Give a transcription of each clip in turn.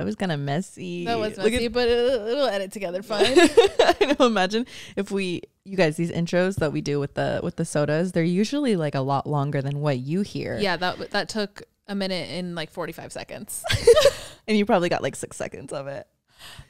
That was kind of messy. That was messy, but it'll edit together fine. I know. Imagine if you guys, these intros that we do with the sodas, they're usually like a lot longer than what you hear. Yeah, that took a minute and like 45 seconds. And you probably got like 6 seconds of it.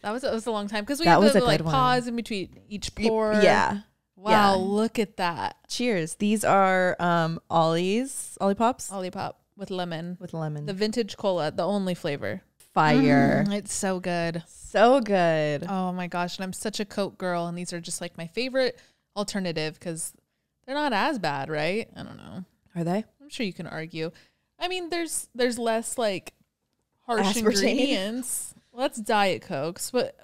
That was a long time because we had to like pause in between each pour. Yeah. Wow, yeah. Look at that. Cheers. These are Ollipops. Olipop with lemon. With lemon. The vintage cola, the only flavor. Fire. It's so good. So good. Oh my gosh. And I'm such a Coke girl. And these are just like my favorite alternative because they're not as bad, right? I don't know. Are they? I'm sure you can argue. I mean, there's less like harsh Aspartame. ingredients. Well, that's Diet Cokes, but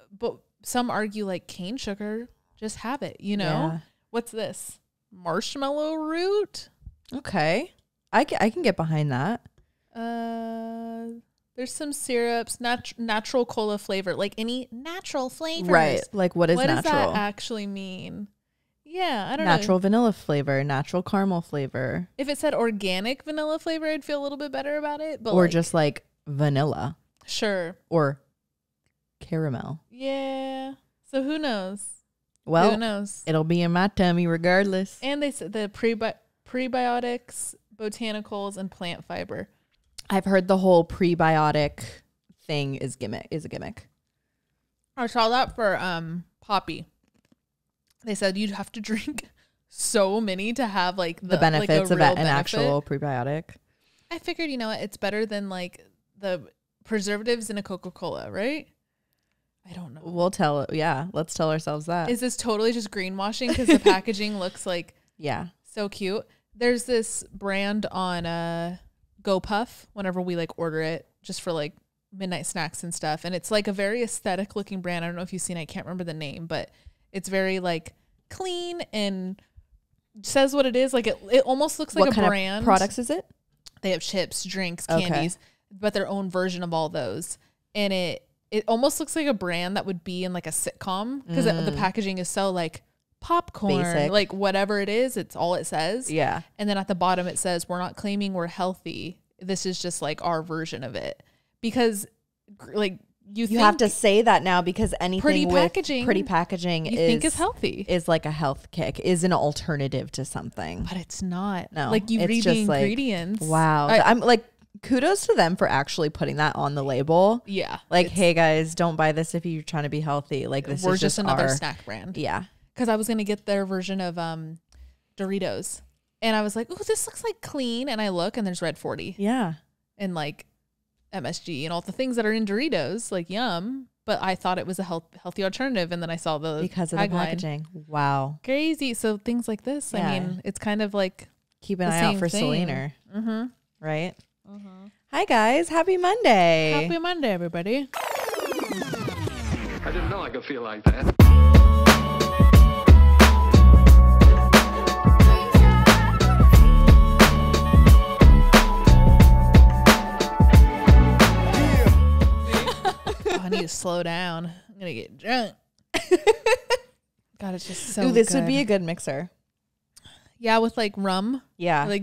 some argue like cane sugar. Just have it, you know? Yeah. What's this? Marshmallow root? Okay. I can get behind that. There's some syrups, natural cola flavor, like any natural flavors. Right. Like what What natural? does that actually mean? Yeah, I don't know. Natural vanilla flavor, natural caramel flavor. If it said organic vanilla flavor, I'd feel a little bit better about it. But Or like, just like vanilla. Sure. Or caramel. Yeah. So who knows? Well, who knows? It'll be in my tummy regardless. And they said the prebiotics, botanicals, and plant fiber. I've heard the whole prebiotic thing is a gimmick. I saw that for Poppy. They said you'd have to drink so many to have like the benefits like of an actual prebiotic. I figured, you know what, it's better than like the preservatives in a Coca-Cola, right? I don't know. Let's tell ourselves that. Is this totally just greenwashing because the packaging looks like so cute? There's this brand on GoPuff whenever we like order it just for like midnight snacks and stuff, and it's like a very aesthetic looking brand. I don't know if you've seen it. I can't remember the name, but it's very like clean and says what it is. Like it almost looks like what a kind brand. Of products is it? They have chips, drinks, candies, but their own version of all those. And it almost looks like a brand that would be in like a sitcom because the packaging is so like popcorn, basic. like whatever it is, it's all it says. Yeah. And then at the bottom it says, we're not claiming we're healthy. This is just like our version of it. Because like you have to say that now because anything pretty with pretty packaging you think is healthy. Is like a health kick, is an alternative to something. But it's not. No. Like you read the ingredients. Like, wow. I'm like, kudos to them for actually putting that on the label. Yeah. Like, hey guys, don't buy this if you're trying to be healthy. Like this we're is just another snack brand. Yeah. Because I was going to get their version of Doritos. And I was like, oh, this looks like clean. And I look and there's Red 40. Yeah. And like MSG and all the things that are in Doritos, like yum. But I thought it was a healthy alternative. And then I saw because of the packaging. Wow. Crazy. So things like this, I mean, it's kind of like keep an eye out for Selena. Right? Hi guys. Happy Monday. Happy Monday, everybody. I didn't know I could feel like that. I need to slow down. I'm gonna get drunk. God, it's just so this good. would be a good mixer. Yeah, with like rum. Yeah. Like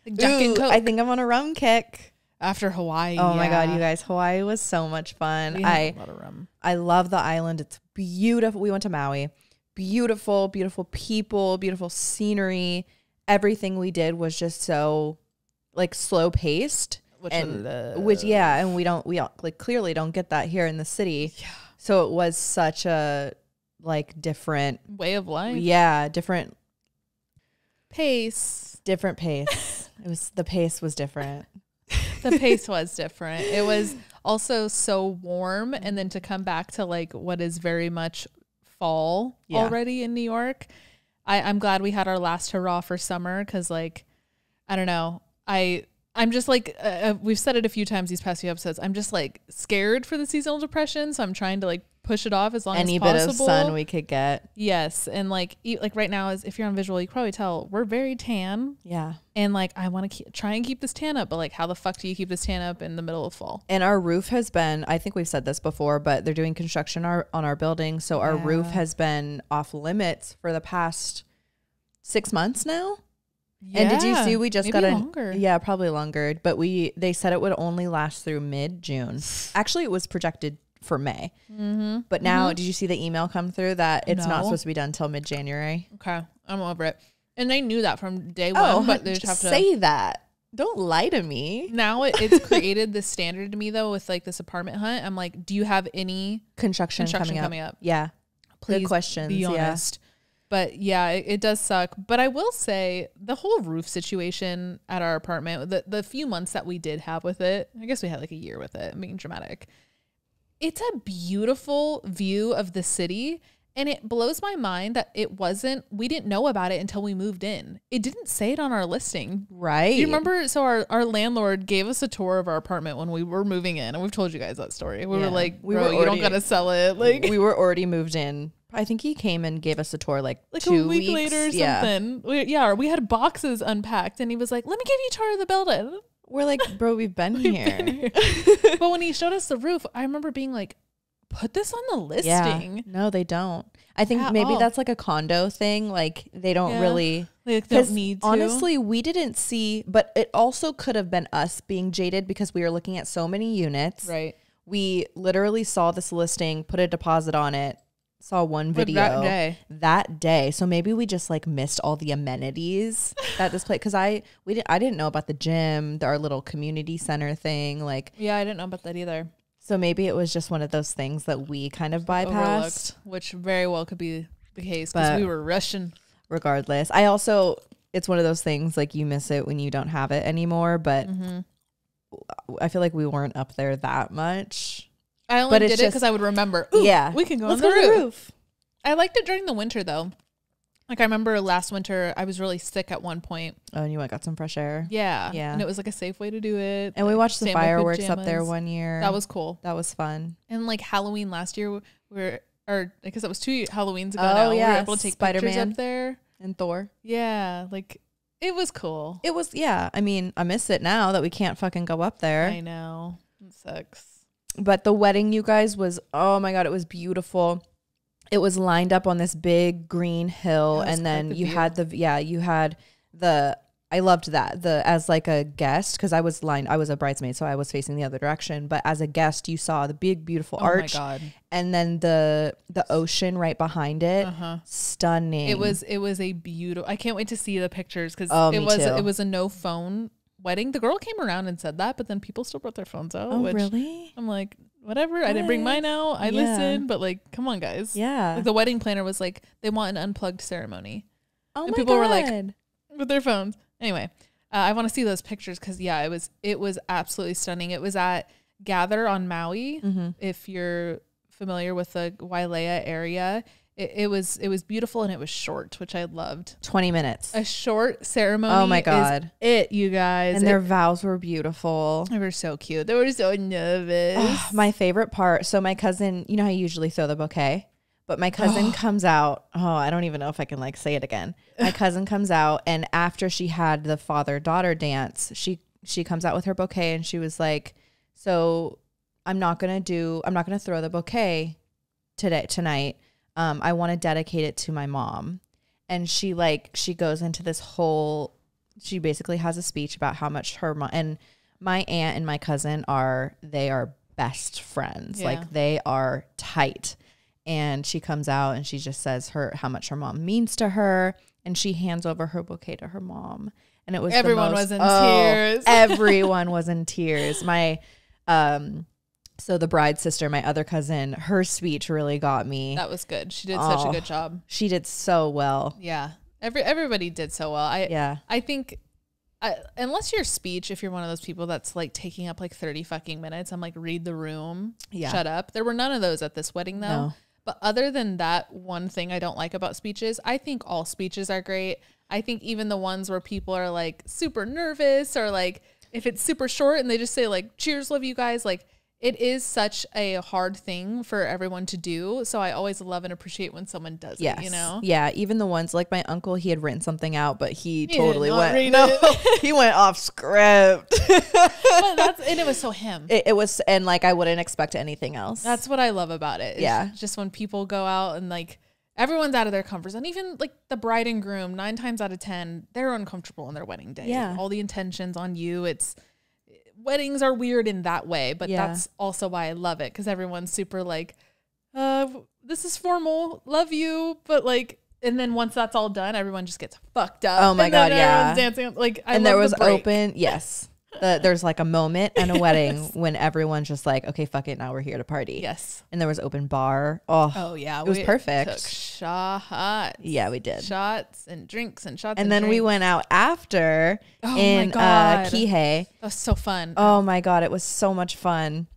Jack and Coke. I think I'm on a rum kick. After Hawaii. Oh my God, you guys. Hawaii was so much fun. We had a lot of rum. I love the island. It's beautiful. We went to Maui. Beautiful, beautiful people, beautiful scenery. Everything we did was just so like slow paced. And we like clearly don't get that here in the city. Yeah. So it was such a like different way of life. Yeah, different pace. Different pace. The pace was different. The pace was different. It was also so warm, and then to come back to like what is very much fall already in New York. I'm glad we had our last hurrah for summer because like I don't know. I'm just like, we've said it a few times these past few episodes. I'm just like scared for the seasonal depression. So I'm trying to like push it off as long as possible. Any bit of sun we could get. Yes. And like right now, if you're on visual, you can probably tell we're very tan. Yeah. And like, I want to try and keep this tan up, but like how the fuck do you keep this tan up in the middle of fall? And our roof has been, I think we've said this before, but they're doing construction on our building. So our roof has been off limits for the past 6 months now. And did you see we just got longer. Yeah, probably longer. But they said it would only last through mid-June. Actually, it was projected for May. Mm-hmm. But now, did you see the email come through that it's not supposed to be done until mid-January? Okay, I'm over it. And they knew that from day one, but they just have to say that. Don't lie to me. Now it's created this standard to me though with like this apartment hunt. I'm like, do you have any construction coming up? Yeah. Please good questions. Be honest. Yeah. But yeah, it does suck. But I will say the whole roof situation at our apartment, the few months that we did have with it, I guess we had like a year with it, I'm being dramatic. It's a beautiful view of the city. And it blows my mind that we didn't know about it until we moved in. It didn't say it on our listing. Right. Do you remember? So our landlord gave us a tour of our apartment when we were moving in. And we've told you guys that story. We were like, bro, you don't got to sell it. Like, we were already moved in. I think he came and gave us a tour like 2 weeks later or something. We had boxes unpacked. And he was like, let me give you a tour of the building. We're like, bro, we've been here. But when he showed us the roof, I remember being like, put this on the listing. Yeah. No, they don't. I think maybe that's like a condo thing. Like they don't really, they don't need to. Honestly, we didn't see, but it also could have been us being jaded because we were looking at so many units. Right. We literally saw this listing, put a deposit on it, saw one video that day. So maybe we just like missed all the amenities that this place, because I didn't know about the gym, our little community center thing. Like, yeah, I didn't know about that either. So maybe it was just one of those things that we kind of bypassed. Which very well could be the case because we were rushing. Regardless. It's one of those things like you miss it when you don't have it anymore. But I feel like we weren't up there that much. I only did it because I would remember. Yeah. We can go on the roof. I liked it during the winter though. Like I remember last winter, I was really sick at one point. Oh, and you got some fresh air. Yeah. Yeah. And it was like a safe way to do it. And we watched the fireworks up there one year. That was cool. That was fun. And like Halloween last year, I guess that was 2 Halloweens ago now. Yeah. We were able to take Spider-Man pictures up there. And Thor. Yeah. Like it was cool. It was, yeah. I mean, I miss it now that we can't fucking go up there. I know. It sucks. But the wedding, you guys, was, oh my God, it was beautiful. It was lined up on this big green hill, and then you had I loved that as like a guest, because I was a bridesmaid, so I was facing the other direction. But as a guest, you saw the big beautiful arch, and then the ocean right behind it. Stunning. It was a beautiful. I can't wait to see the pictures because it was a no phone wedding. The girl came around and said that, but then people still brought their phones out. Oh, really? I'm like, whatever. I didn't bring mine out. I listened, but like, come on, guys. Yeah. Like the wedding planner was like, they want an unplugged ceremony. Oh, and my people God. were like, with their phones. Anyway, I want to see those pictures because it was absolutely stunning. It was at Gather on Maui. If you're familiar with the Wailea area. It was beautiful, and it was short, which I loved. 20 minutes. A short ceremony. Oh my God. Is it, you guys. And their vows were beautiful. They were so cute. They were so nervous. Oh, my favorite part. So my cousin, you know how you usually throw the bouquet? But my cousin comes out. Oh, I don't even know if I can like say it again. My cousin comes out, and after she had the father-daughter dance, she comes out with her bouquet, and she was like, so I'm not going to throw the bouquet tonight. I want to dedicate it to my mom. And she goes into this whole, she basically has a speech about how much her mom, and my aunt and my cousin are best friends. Yeah. Like they are tight. And she comes out and she just says how much her mom means to her. And she hands over her bouquet to her mom. And it was everyone was in tears. Everyone was in tears. My, so the bride's sister, my other cousin, her speech really got me. That was good. She did such a good job. She did so well. Yeah. Everybody did so well. I think unless your speech, if you're one of those people that's like taking up like 30 fucking minutes, I'm like, read the room. Yeah. Shut up. There were none of those at this wedding though. No. But other than that one thing I don't like about speeches, I think all speeches are great. I think even the ones where people are like super nervous, or like if it's super short and they just say like, cheers, love you guys, like, it is such a hard thing for everyone to do. So I always love and appreciate when someone does it, you know? Yeah. Even the ones like my uncle, he had written something out, but he totally went. No, he went off script. And it was so him. It was, and like I wouldn't expect anything else. That's what I love about it. Yeah. Just when people go out and like everyone's out of their comfort zone. Even like the bride and groom, 9 times out of 10, they're uncomfortable on their wedding day. Yeah. All the intentions on you. Weddings are weird in that way, but that's also why I love it. Cause everyone's super like, this is formal, love you. But like, and then once that's all done, everyone just gets fucked up. Oh my God. Yeah. Dancing. Like, and there was open. Yes. There's like a moment in a wedding when everyone's just like, okay, fuck it. Now we're here to party. Yes. And there was open bar. Oh yeah. It was perfect. Took shots. Yeah, we did. Shots and drinks and shots. And then we went out after in Kihei. That was so fun. Oh my God. It was so much fun.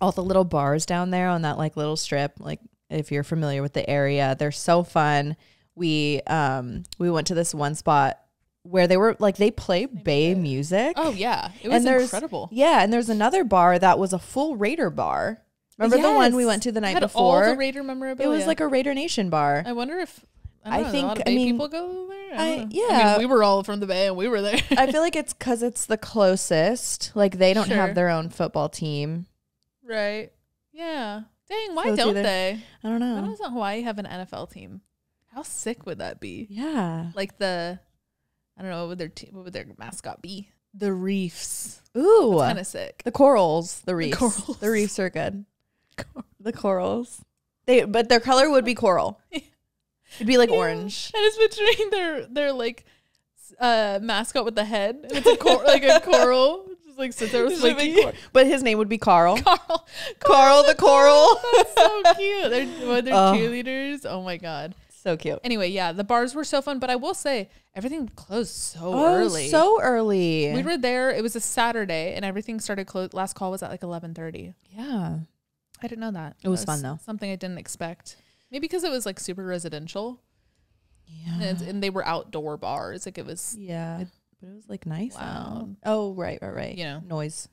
All the little bars down there on that like little strip. Like if you're familiar with the area, they're so fun. We went to this one spot where they play Bay music. Oh yeah, it was incredible. Yeah, and there's another bar that was a full Raider bar. Remember the one we went to the night before? All the Raider memorabilia. It was like a Raider Nation bar. I wonder if I think a lot of Bay people go there. I mean, we were all from the Bay and we were there. I feel like it's because it's the closest. Like they don't have their own football team, right? Yeah. Dang, why don't they? I don't know. Why doesn't Hawaii have an NFL team? How sick would that be? Yeah, like I don't know, what would their mascot be? The Reefs. Ooh. Kind of sick. The corals. The reefs. The reefs are good. The corals. But their color would be coral. It'd be like orange. And it's between their like mascot with the head. And it's like a coral. Just like sits there with flaky. But his name would be Carl. Carl the coral. That's so cute. They're cheerleaders. Oh my God. So cute. Anyway, yeah, the bars were so fun, but I will say everything closed so early. So early. We were there. It was a Saturday, and everything started close. Last call was at like 11:30. Yeah, I didn't know that. It was fun though. Something I didn't expect. Maybe because it was like super residential. Yeah, and they were outdoor bars. Like it was. Yeah, but it was like nice. Loud. Oh, right. You know, noise.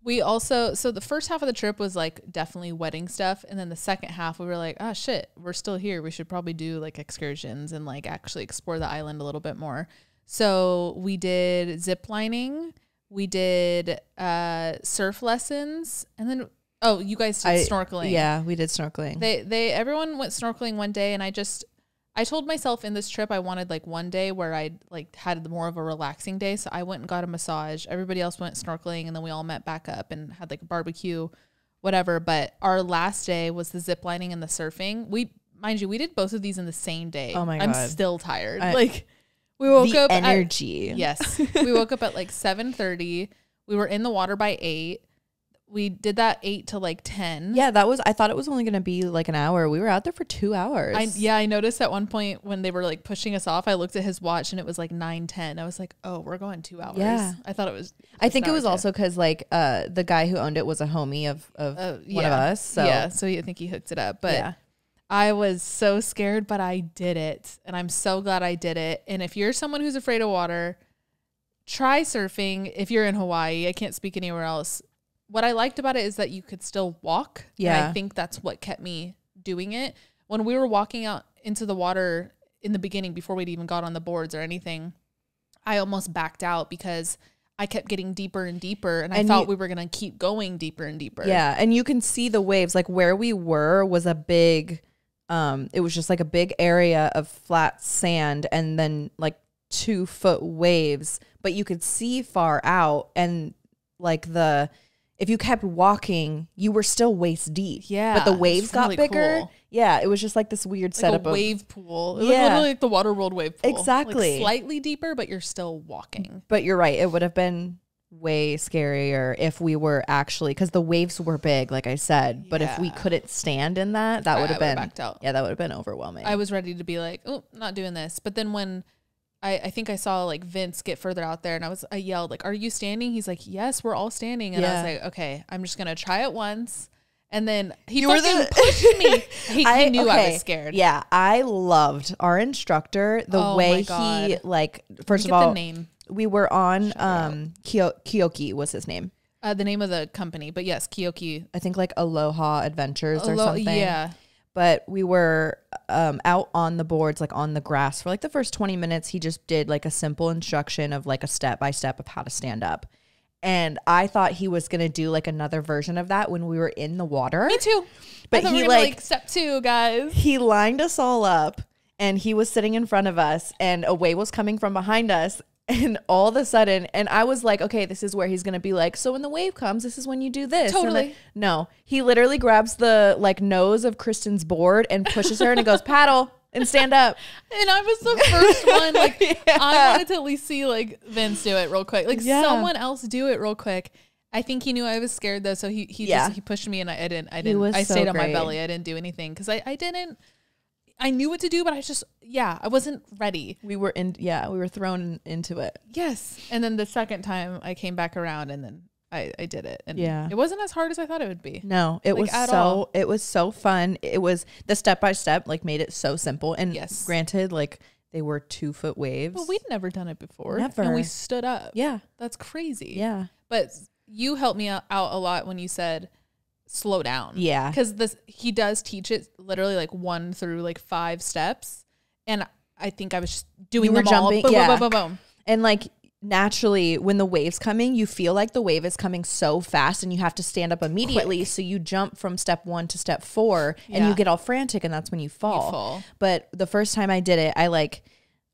We also, so the first half of the trip was like definitely wedding stuff. And then the second half we were like, oh shit, we're still here. We should probably do like excursions and like actually explore the island a little bit more. So we did zip lining. We did surf lessons. And then, you guys did snorkeling. Yeah, we did snorkeling. Everyone went snorkeling one day. And I told myself in this trip I wanted like one day where I like had more of a relaxing day. So I went and got a massage. Everybody else went snorkeling, and then we all met back up and had like a barbecue, whatever. But our last day was the zip lining and the surfing. Mind you, we did both of these in the same day. Oh my God. I'm still tired. We woke up energy. Yes. We woke up at like 7:30. We were in the water by 8. We did that 8 to like 10. Yeah, I thought it was only going to be like an hour. We were out there for 2 hours. I noticed at one point when they were like pushing us off, I looked at his watch and it was like 9:10. I was like, oh, we're going 2 hours. Yeah. I thought it was. I think it was also because like the guy who owned it was a homie of one of us. So yeah, so I think he hooked it up. But I was so scared, but I did it. And I'm so glad I did it. And if you're someone who's afraid of water, try surfing if you're in Hawaii. I can't speak anywhere else. What I liked about it is that you could still walk. Yeah. And I think that's what kept me doing it. When we were walking out into the water in the beginning, before we'd even got on the boards or anything, I almost backed out because I kept getting deeper and deeper. And I thought we were going to keep going deeper and deeper. Yeah. And you can see the waves. Like where we were was a big, it was just like a big area of flat sand and then like 2-foot waves. But you could see far out, and like if you kept walking, you were still waist deep. Yeah. But the waves got really bigger. Cool. Yeah. It was just like this weird setup a wave pool. It was literally like the Water World wave pool. Exactly. Like slightly deeper, but you're still walking. But you're right. It would have been way scarier if we were actually, because the waves were big, like I said. But if we couldn't stand in that would have been backed out. Yeah, that would have been overwhelming. I was ready to be like, oh, not doing this. But then when I think I saw like Vince get further out there, and I yelled like, are you standing? He's like, yes, we're all standing. And I was like, okay, I'm just going to try it once. And then he fucking pushed me. He knew I was scared. Yeah. I loved our instructor, the way he like, first of all, the name. We were on Kyoki was his name. The name of the company, but yes, Kyoki. I think like Aloha Adventures or something. Yeah. But we were out on the boards, like on the grass for like the first 20 minutes. He just did like a simple instruction of like a step-by-step of how to stand up. And I thought he was going to do like another version of that when we were in the water. Me too. But he like step 2, guys. He lined us all up and he was sitting in front of us and a wave was coming from behind us. And all of a sudden, and I was like, okay, this is where he's going to be like, so when the wave comes, this is when you do this. Totally. No, he literally grabs the like nose of Kristen's board and pushes her and it goes, paddle and stand up. And I was the first one. Like, I wanted to at least see like Vince do it real quick. Like someone else do it real quick. I think he knew I was scared though. So he pushed me and I didn't. I stayed on my belly. I didn't do anything because I knew what to do, but I wasn't ready. We were thrown into it. Yes. And then the second time I came back around and then I did it. And it wasn't as hard as I thought it would be. No, it was so fun. It was the step-by-step, like made it so simple. And granted, like they were 2-foot waves. But we'd never done it before. Never. And we stood up. Yeah. That's crazy. Yeah. But you helped me out a lot when you said, slow down. Yeah. Because he does teach it literally like 1 through like 5 steps. And I think I was just doing them jumping, all. Boom, boom, boom, boom, boom. And like naturally when the wave's coming, you feel like the wave is coming so fast and you have to stand up immediately. Quick. So you jump from step 1 to step 4 and you get all frantic and that's when you fall. But the first time I did it,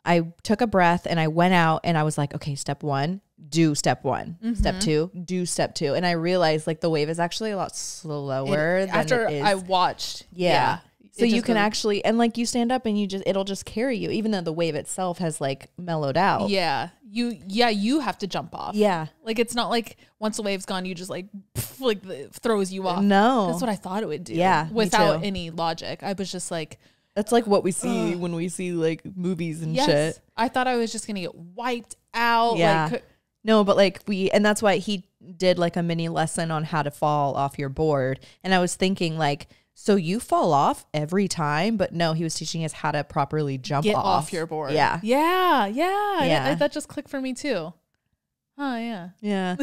I took a breath and I went out and I was like, okay, step 1. Do step 1, step 2, do step 2. And I realized like the wave is actually a lot slower than after it is. I watched. Yeah. So you can actually, and like you stand up and it'll just carry you, even though the wave itself has like mellowed out. Yeah. You have to jump off. Yeah. Like it's not like once the wave's gone, you just like, throws you off. No. That's what I thought it would do. Yeah. Without any logic. I was just like. That's like what we see when we see like movies and shit. I thought I was just going to get wiped out. Yeah. Like, no, but like and that's why he did like a mini lesson on how to fall off your board. And I was thinking like, so you fall off every time, but no, he was teaching us how to properly get off your board. Yeah. Yeah. That just clicked for me too. Oh yeah. Yeah.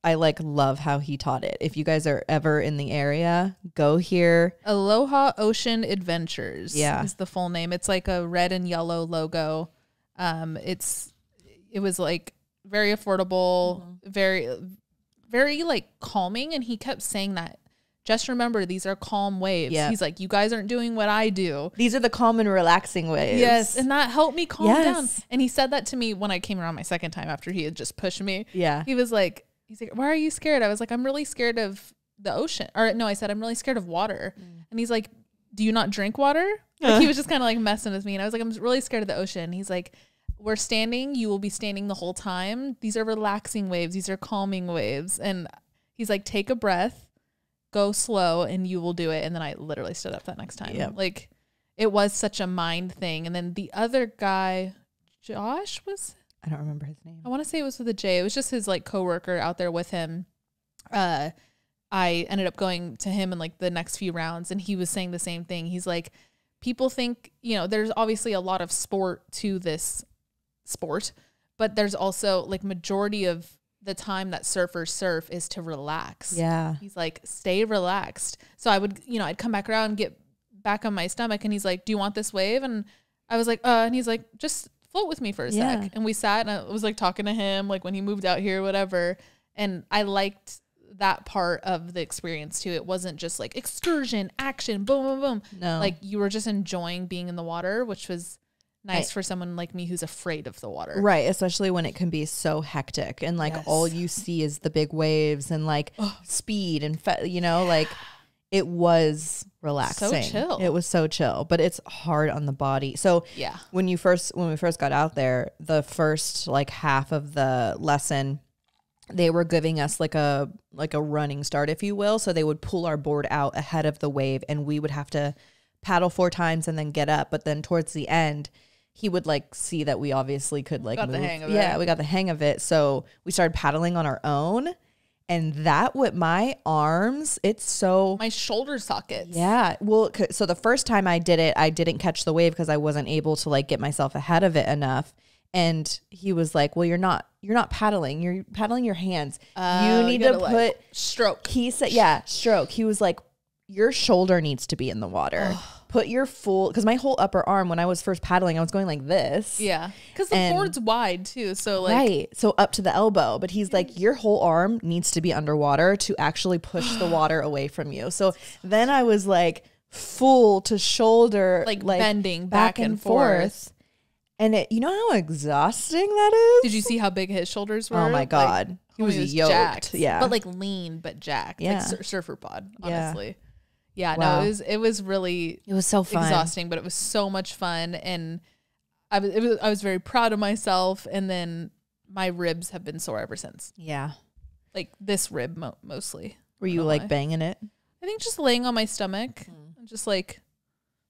I like love how he taught it. If you guys are ever in the area, go here. Aloha Ocean Adventures. Yeah. Is the full name. It's like a red and yellow logo. It was like very affordable, very, very like calming. And he kept saying that. Just remember, these are calm waves. He's like, you guys aren't doing what I do. These are the calm and relaxing waves. Yes. And that helped me calm down. And he said that to me when I came around my second time after he had just pushed me. Yeah. He's like, why are you scared? I was like, I'm really scared of the ocean. Or no, I said, I'm really scared of water. And he's like, do you not drink water? Like he was just kind of like messing with me. And I was like, I'm really scared of the ocean. He's like, we're standing. You will be standing the whole time. These are relaxing waves. These are calming waves. And he's like, take a breath, go slow, and you will do it. And then I literally stood up that next time. Yep. Like it was such a mind thing. And then the other guy, Josh was... I don't remember his name. I want to say it was with a J. It was just his like coworker out there with him. I ended up going to him in like the next few rounds and he was saying the same thing. He's like, people think, there's obviously a lot of sport to this sport, but there's also like majority of the time that surfers surf is to relax. Yeah. He's like, stay relaxed. So I would, I'd come back around and get back on my stomach and he's like, do you want this wave? And I was like, and he's like, just float with me for a sec. And we sat and I was like talking to him like when he moved out here, whatever. And I liked that part of the experience too. It wasn't just like excursion, action, boom, boom, boom. No. Like you were just enjoying being in the water, which was nice for someone like me who's afraid of the water. Right. Especially when it can be so hectic and like all you see is the big waves and like speed and, like it was relaxing. So chill. It was so chill, but it's hard on the body. So when we first got out there, the first like half of the lesson, they were giving us like a running start, if you will. So they would pull our board out ahead of the wave and we would have to paddle 4 times and then get up. But then towards the end, he would like see that we obviously could like move. The hang of it. Yeah, we got the hang of it. So we started paddling on our own. And that with my arms, it's so... My shoulder sockets. Yeah. Well, so the first time I did it, I didn't catch the wave because I wasn't able to like get myself ahead of it enough. And he was like, well, you're not paddling. You're paddling your hands. You need to put... Like, stroke. He said, stroke. He was like, your shoulder needs to be in the water. put your full, because my whole upper arm, when I was first paddling, I was going like this. Yeah. Because the board's wide too. So like. Right. So up to the elbow. But he's like, your whole arm needs to be underwater to actually push the water away from you. So then I was like full to shoulder. Like bending back and forth. And it, you know how exhausting that is? Did you see how big his shoulders were? Oh my God. Like, he was yoked. Jacked, yeah. But like lean, but jacked. Yeah. Like surfer pod, honestly. Yeah, Wow. no, it was really It was so fun. exhausting, but it was so much fun. And I was very proud of myself. And then my ribs have been sore ever since. Yeah. Like this rib mostly. Were you like banging it? I think just laying on my stomach and just like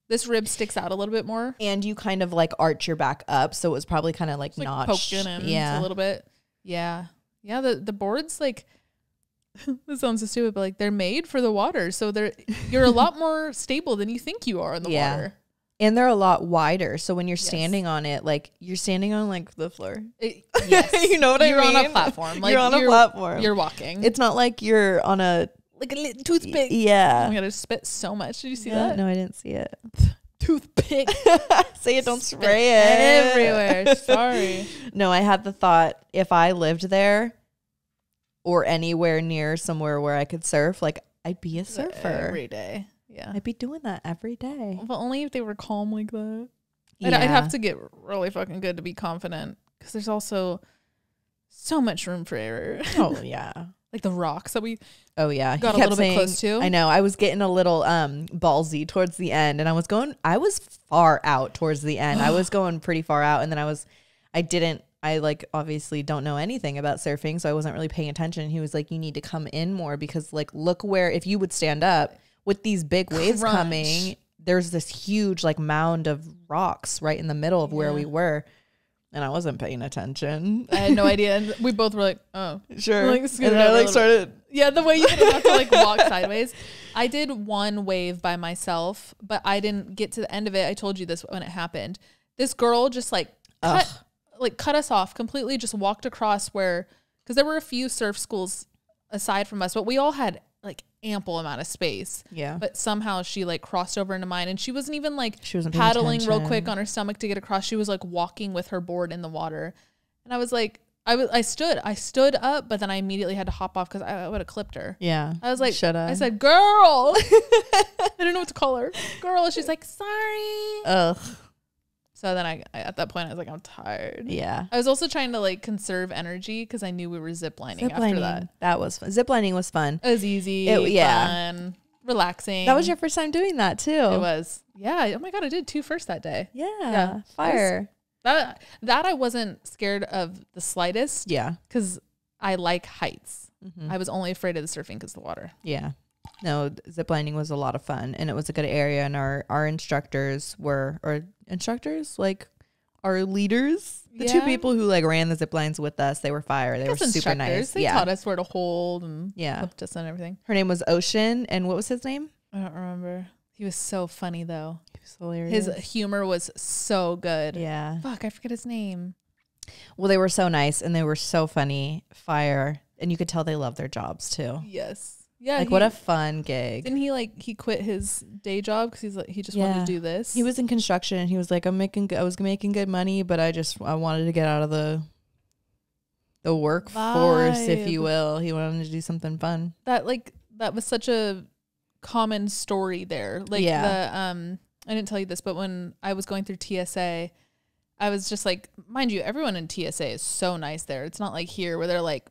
this rib sticks out a little bit more. And you kind of like arch your back up. So it was probably kind of like notched. Poking in a little bit. Yeah. Yeah. The boards like, this sounds so stupid, but like they're made for the water. So you're a lot more stable than you think you are in the water. And they're a lot wider. So when you're standing on it, like you're standing on like the floor. Yes. You know what I mean? You're on a platform. Like, you're on a platform. You're walking. It's not like you're on a like a little toothpick. Yeah. Oh my God, I spit so much. Did you see that? No, I didn't see it. Toothpick. Say it, don't spray it. Everywhere. Sorry. No, I had the thought, if I lived there or anywhere near somewhere where I could surf, like I'd be a surfer. Every day. Yeah. I'd be doing that every day. But only if they were calm like that. Yeah. I'd have to get really fucking good to be confident because there's also so much room for error. Oh, yeah. Like the rocks that we got a little bit close to. I know. I was getting a little ballsy towards the end, and I was far out towards the end. I was going pretty far out, and then I like obviously don't know anything about surfing, so I wasn't really paying attention. He was like, you need to come in more because like look where, if you would stand up with these big waves coming, there's this huge like mound of rocks right in the middle of where we were. And I wasn't paying attention. I had no idea. And we both were like, oh. Sure. Like, and I like started. Yeah, the way you have to like walk sideways. I did one wave by myself, but I didn't get to the end of it. I told you this when it happened. This girl just like cut us off completely, just walked across because there were a few surf schools aside from us, but we all had like ample amount of space. Yeah. But somehow she like crossed over into mine, and she wasn't even like wasn't paddling real quick on her stomach to get across. She was like walking with her board in the water. And I was like, I stood up, but then I immediately had to hop off because I would have clipped her. Yeah. I was like, shoulda. I said, girl. I don't know what to call her. Girl. She's like, sorry. Ugh. So then I at that point I was like, I'm tired. Yeah. I was also trying to like conserve energy because I knew we were ziplining after that. That was fun. Ziplining was fun. It was easy, fun, relaxing. That was your first time doing that too. It was. Yeah. Oh my God, I did 2 first that day. Yeah. Fire. That I wasn't scared of the slightest. Yeah. Because I like heights. I was only afraid of the surfing because of the water. Yeah. No, ziplining was a lot of fun, and it was a good area, and our instructors were, like our leaders, the 2 people who like ran the zip lines with us, they were fire. They were super nice. They taught us where to hold and flipped us and everything. Her name was Ocean, and what was his name? I don't remember. He was so funny though. He was hilarious. His humor was so good. Yeah. Fuck, I forget his name. Well, they were so nice, and they were so funny. Fire. And you could tell they love their jobs too. Yes. Yeah. Like what a fun gig. Didn't he quit his day job because he just wanted to do this? He was in construction, and he was like, I was making good money, but I wanted to get out of the workforce, if you will. He wanted to do something fun. That was such a common story there. Like I didn't tell you this, but when I was going through TSA, I was just like, mind you, everyone in TSA is so nice there. It's not like here where they're like,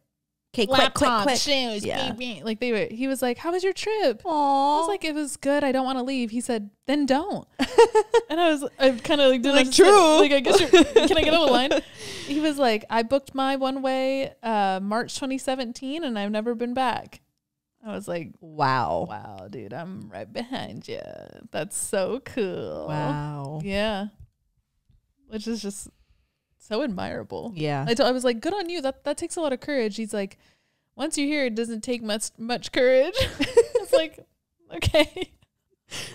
okay, quick. Shoes, yeah. Like he was like, how was your trip? Aww. I was like, it was good. I don't want to leave. He said, then don't. And I kind of like, did like, true. Like, I guess can I get on the line? He was like, I booked my one way March 2017 and I've never been back. I was like, wow, dude, I'm right behind you. That's so cool. Wow. Yeah. Which is just so admirable. Yeah. I was like, good on you. That takes a lot of courage. He's like, once you're here, it doesn't take much courage. It's like, okay.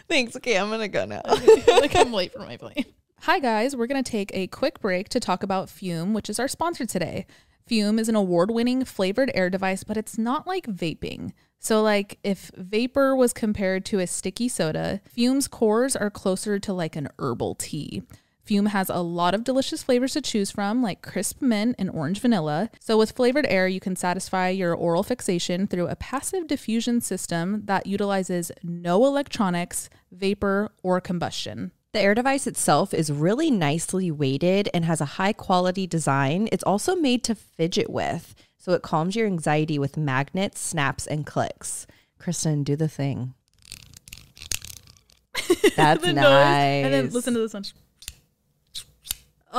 Thanks. Okay, I'm going to go now. Like I'm late for my plane. Hi guys, we're going to take a quick break to talk about Fume, which is our sponsor today. Fume is an award-winning flavored air device, but it's not like vaping. So like if vapor was compared to a sticky soda, Fume's cores are closer to like an herbal tea. Fume has a lot of delicious flavors to choose from, like crisp mint and orange vanilla. So with flavored air, you can satisfy your oral fixation through a passive diffusion system that utilizes no electronics, vapor, or combustion. The air device itself is really nicely weighted and has a high quality design. It's also made to fidget with, so it calms your anxiety with magnets, snaps, and clicks. Kristen, do the thing. That's nice. And then listen to this one.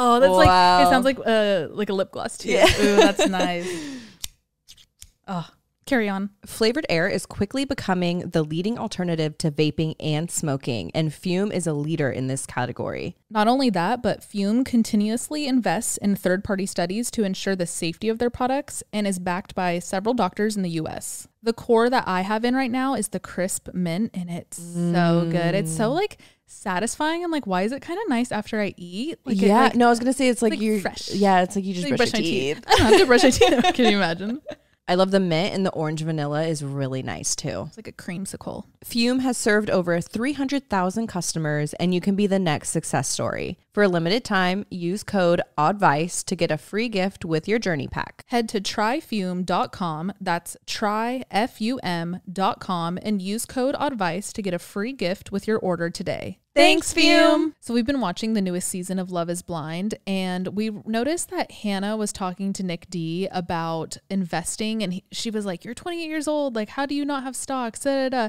Oh, that's like, it sounds like a lip gloss too. Yeah. Ooh, that's nice. Oh, carry on. Flavored air is quickly becoming the leading alternative to vaping and smoking, and Fume is a leader in this category. Not only that, but Fume continuously invests in third-party studies to ensure the safety of their products and is backed by several doctors in the US. The core that I have in right now is the crisp mint, and it's so good. It's so like satisfying. I'm like, why is it kind of nice after I eat? Like, yeah, no, I was gonna say it's like you're fresh. Yeah, it's like you just brush your teeth. I don't have to brush my teeth. Can you imagine? I love the mint, and the orange vanilla is really nice too. It's like a creamsicle. Fume has served over 300,000 customers, and you can be the next success story. For a limited time, use code Oddvice to get a free gift with your journey pack. Head to tryfume.com. That's tryfum.com and use code Oddvice to get a free gift with your order today. Thanks, Fume. So we've been watching the newest season of Love is Blind, and we noticed that Hannah was talking to Nick D about investing, and she was like, you're 28 years old. Like, how do you not have stocks? Da, da, da.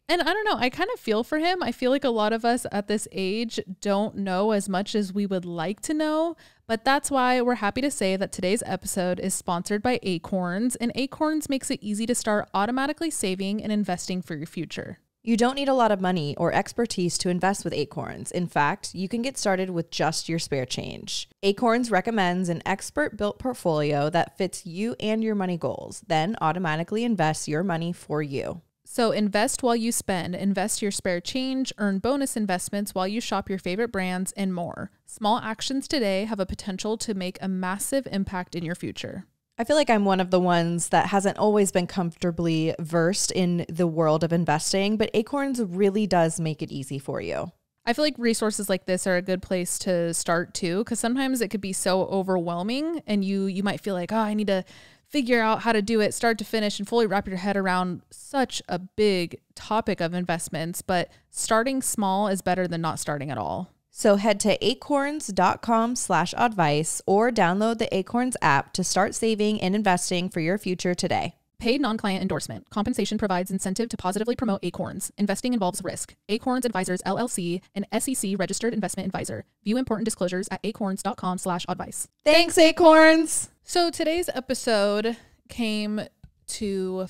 And I don't know, I kind of feel for him. I feel like a lot of us at this age don't know as much as we would like to know, but that's why we're happy to say that today's episode is sponsored by Acorns, and Acorns makes it easy to start automatically saving and investing for your future. You don't need a lot of money or expertise to invest with Acorns. In fact, you can get started with just your spare change. Acorns recommends an expert-built portfolio that fits you and your money goals, then automatically invests your money for you. So invest while you spend, invest your spare change, earn bonus investments while you shop your favorite brands, and more. Small actions today have a potential to make a massive impact in your future. I feel like I'm one of the ones that hasn't always been comfortably versed in the world of investing, but Acorns really does make it easy for you. I feel like resources like this are a good place to start too, because sometimes it could be so overwhelming and you might feel like, oh, I need to figure out how to do it start to finish and fully wrap your head around such a big topic of investments. But starting small is better than not starting at all. So head to acorns.com/advice or download the Acorns app to start saving and investing for your future today. Paid non-client endorsement. Compensation provides incentive to positively promote Acorns. Investing involves risk. Acorns Advisors LLC, an SEC registered investment advisor. View important disclosures at acorns.com/advice. Thanks, Acorns. So today's episode came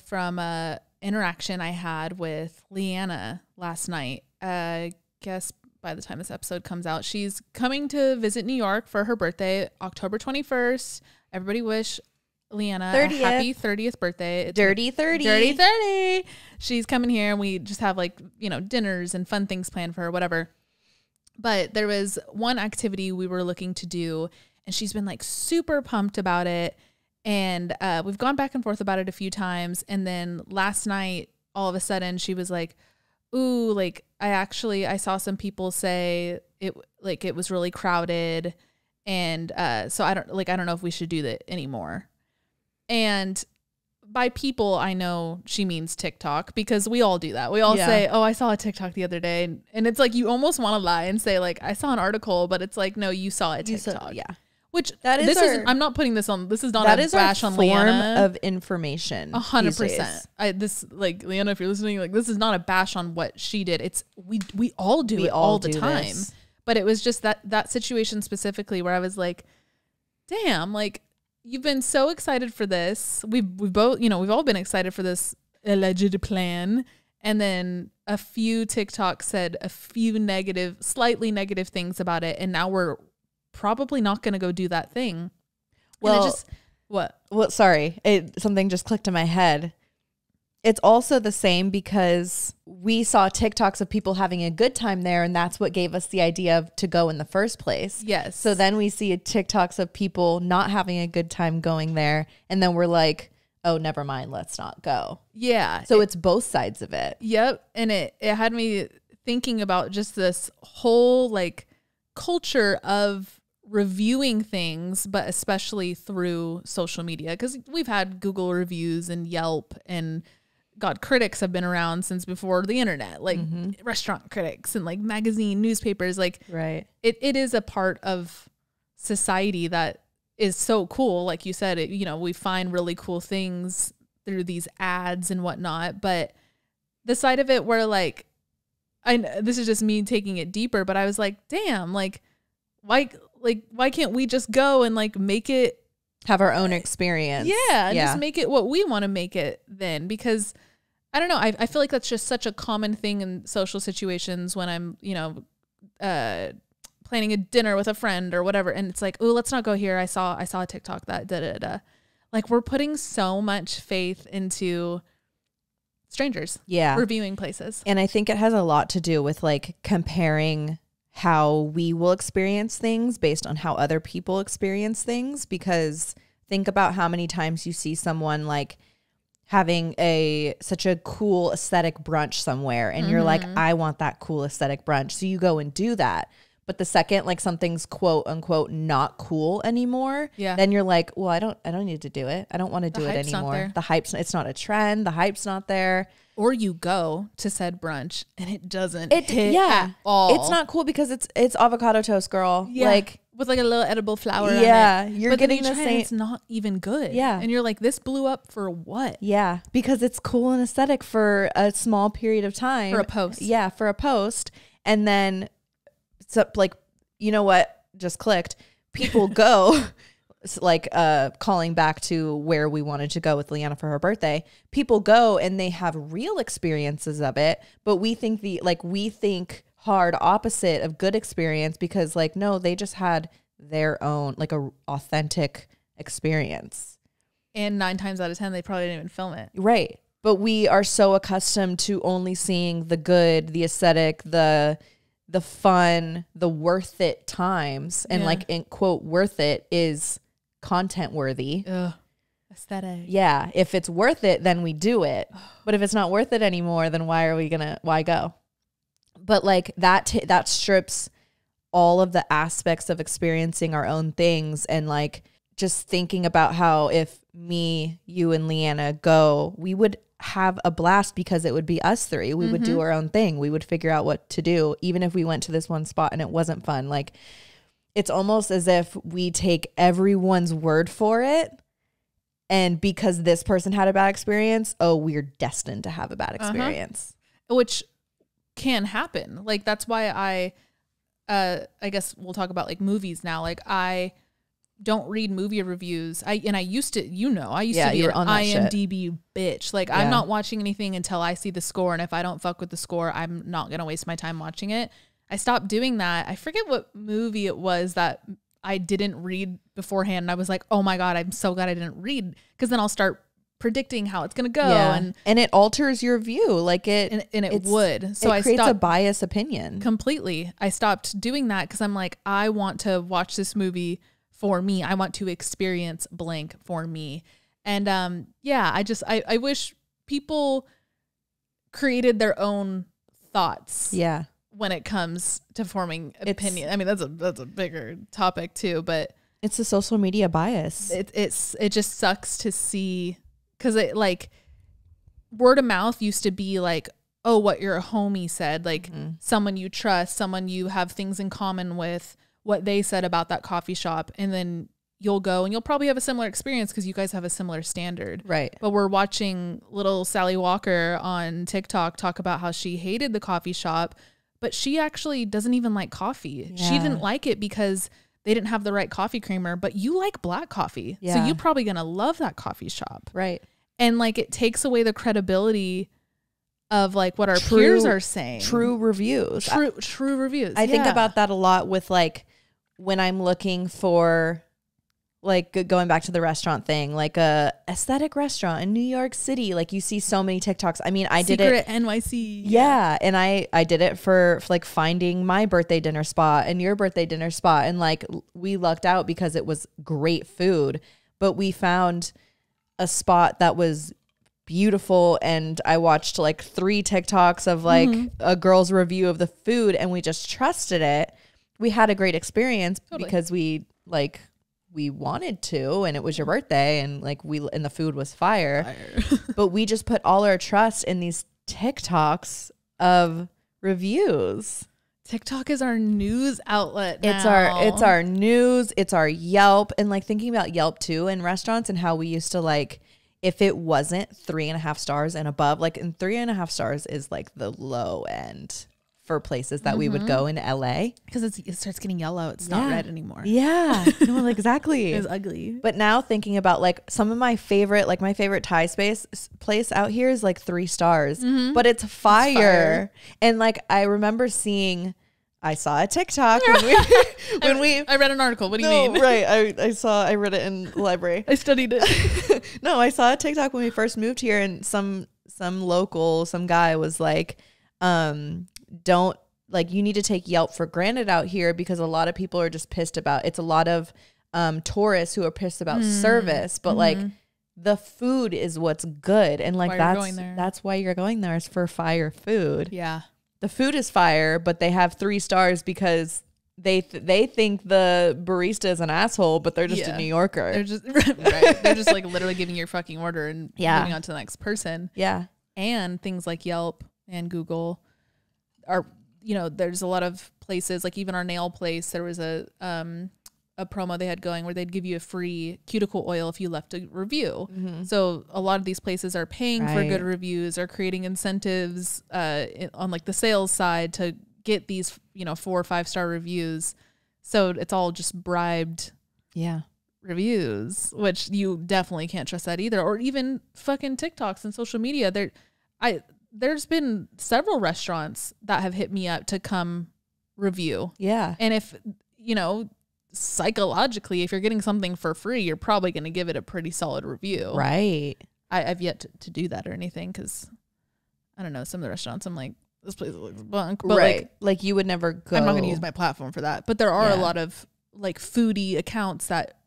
from a interaction I had with Leanna last night. I guess by the time this episode comes out, she's coming to visit New York for her birthday, October 21st. Everybody wish Leanna a happy 30th birthday. It's Dirty 30. Dirty 30. She's coming here and we just have like, dinners and fun things planned for her, whatever. But there was one activity we were looking to do and she's been like super pumped about it. And we've gone back and forth about it a few times. And then last night, all of a sudden she was like, ooh, like I saw some people say it was really crowded. And so I don't know if we should do that anymore. And by people, I know she means TikTok because we all do that. We all say, oh, I saw a TikTok the other day. And it's like, you almost want to lie and say like, I saw an article, but it's like, no, you saw a TikTok. Which I'm not putting this on. This is not a bash on Leanna. Form of information. 100%. Leanna, if you're listening, like this is not a bash on what she did. It's we all do it all the time. This. But it was just that situation specifically where I was like, damn, like you've been so excited for this. We've both, we've all been excited for this alleged plan. And then a few TikToks said a few slightly negative things about it. And now we're probably not going to go do that thing. Well, sorry. Something just clicked in my head. it's also the same because we saw TikToks of people having a good time there, and that's what gave us the idea of to go in the first place. Yes. So then we see TikToks of people not having a good time going there, and then we're like, oh, never mind, let's not go. Yeah. So it's both sides of it. Yep. And it had me thinking about just this whole like culture of reviewing things, but especially through social media, because we've had Google reviews and Yelp, and God, critics have been around since before the internet, like restaurant critics and like magazine newspapers. Like, right. It is a part of society that is so cool. Like you said, we find really cool things through these ads and whatnot, but the side of it where like, this is just me taking it deeper, but I was like, damn, like why can't we just go and like make it, have our own experience? Yeah. And just make it what we want to make it then, because I don't know. I feel like that's just such a common thing in social situations when I'm, planning a dinner with a friend or whatever. And it's like, oh, let's not go here. I saw a TikTok that da. Like, we're putting so much faith into strangers. Yeah. Reviewing places. And I think it has a lot to do with like comparing how we will experience things based on how other people experience things. Because think about how many times you see someone like having such a cool aesthetic brunch somewhere, and you're like, I want that cool aesthetic brunch. So you go and do that. But the second like something's quote unquote not cool anymore, then you're like, well, I don't need to do it. I don't want to do it anymore. The hype's, it's not a trend. The hype's not there. Or you go to said brunch and it doesn't hit at all. It's not cool because it's avocado toast, girl. Yeah. Like with like a little edible flour on yeah, it. you're getting the same. It's not even good. Yeah. And you're like, this blew up for what? Yeah, because it's cool and aesthetic for a small period of time. For a post. Yeah, for a post. And then, so, like, you know what just clicked? People go, like calling back to where we wanted to go with Leanna for her birthday. People go and they have real experiences of it, but we think hard opposite of good experience, because like, no, they just had their own, like a authentic experience. And 9 times out of 10, they probably didn't even film it. Right. But we are so accustomed to only seeing the good, the aesthetic, the fun, the worth it times. And like, in quote, worth it is content worthy. Ugh. Aesthetic. Yeah. If it's worth it, then we do it. But if it's not worth it anymore, then why go? But like that strips all of the aspects of experiencing our own things, and like just thinking about how if me, you, and Leanna go, we would have a blast because it would be us three. We would do our own thing. We would figure out what to do, even if we went to this one spot and it wasn't fun. Like, it's almost as if we take everyone's word for it, and because this person had a bad experience, oh, we're destined to have a bad experience. Which can happen. Like, that's why I guess we'll talk about like movies now. Like, I don't read movie reviews. I used to, I used to be an IMDb bitch. Like, I'm not watching anything until I see the score. And if I don't fuck with the score, I'm not going to waste my time watching it. I stopped doing that. I forget what movie it was that I didn't read beforehand. And I was like, oh my God, I'm so glad I didn't read, because then I'll start predicting how it's going to go. And it alters your view. Like it would. So it creates a biased opinion. Completely. I stopped doing that because I'm like, I want to watch this movie for me. I want to experience blank for me. And I wish people created their own thoughts. Yeah. When it comes to forming opinion. I mean, that's a bigger topic too, but it's a social media bias. It just sucks to see, because it, like, word of mouth used to be like, oh, what your homie said, like someone you trust, someone you have things in common with, what they said about that coffee shop, and then you'll go and you'll probably have a similar experience because you guys have a similar standard. Right. But we're watching little Sally Walker on TikTok talk about how she hated the coffee shop, but she actually doesn't even like coffee. Yeah. She didn't like it because they didn't have the right coffee creamer, but you like black coffee. Yeah. So you're probably going to love that coffee shop. Right. And like, it takes away the credibility of like what our peers are saying. True reviews. True reviews. I think about that a lot with like when I'm looking for like going back to the restaurant thing, like a aesthetic restaurant in New York City. Like you see so many TikToks. I mean, I did it. NYC. Yeah. And I did it for like finding my birthday dinner spot and your birthday dinner spot. And like we lucked out because it was great food, but we found a spot that was beautiful. And I watched like 3 TikToks of like a girl's review of the food and we just trusted it. We had a great experience because we wanted to, and it was your birthday, and like and the food was fire. But we just put all our trust in these TikToks of reviews. TikTok is our news outlet now. It's our news, it's our Yelp. And like thinking about Yelp too in restaurants and how we used to like, if it wasn't 3.5 stars and above, like in 3.5 stars is like the low end for places that we would go in LA. Because it starts getting yellow. It's not red anymore. Yeah. No, exactly. It's ugly. But now thinking about like some of my favorite, like my favorite Thai place out here is like 3 stars, but it's fire. And like, I remember I saw a TikTok when I read an article. What do you mean? Right. I read it in the library. I studied it. No, I saw a TikTok when we first moved here and some guy was like, don't like, you need to take Yelp for granted out here because a lot of people are just pissed about it's a lot of tourists who are pissed about service, but like the food is what's good, and like that's why you're going there, is for fire food. Yeah, the food is fire, but they have 3 stars because they think the barista is an asshole, but they're just a New Yorker. They're just right. They're just like literally giving your fucking order and moving on to the next person. Yeah, and things like Yelp and Google are, there's a lot of places, like even our nail place, there was a promo they had going where they'd give you a free cuticle oil if you left a review. So a lot of these places are paying for good reviews, or creating incentives on like the sales side to get these 4 or 5 star reviews. So it's all just bribed reviews, which you definitely can't trust that either. Or even fucking TikToks and social media. There's been several restaurants that have hit me up to come review. Yeah. And if, psychologically, if you're getting something for free, you're probably going to give it a pretty solid review. Right. I've yet to do that or anything because, I don't know, some of the restaurants, I'm like, this place looks bunk. But like you would never go. I'm not going to use my platform for that. But there are a lot of like foodie accounts that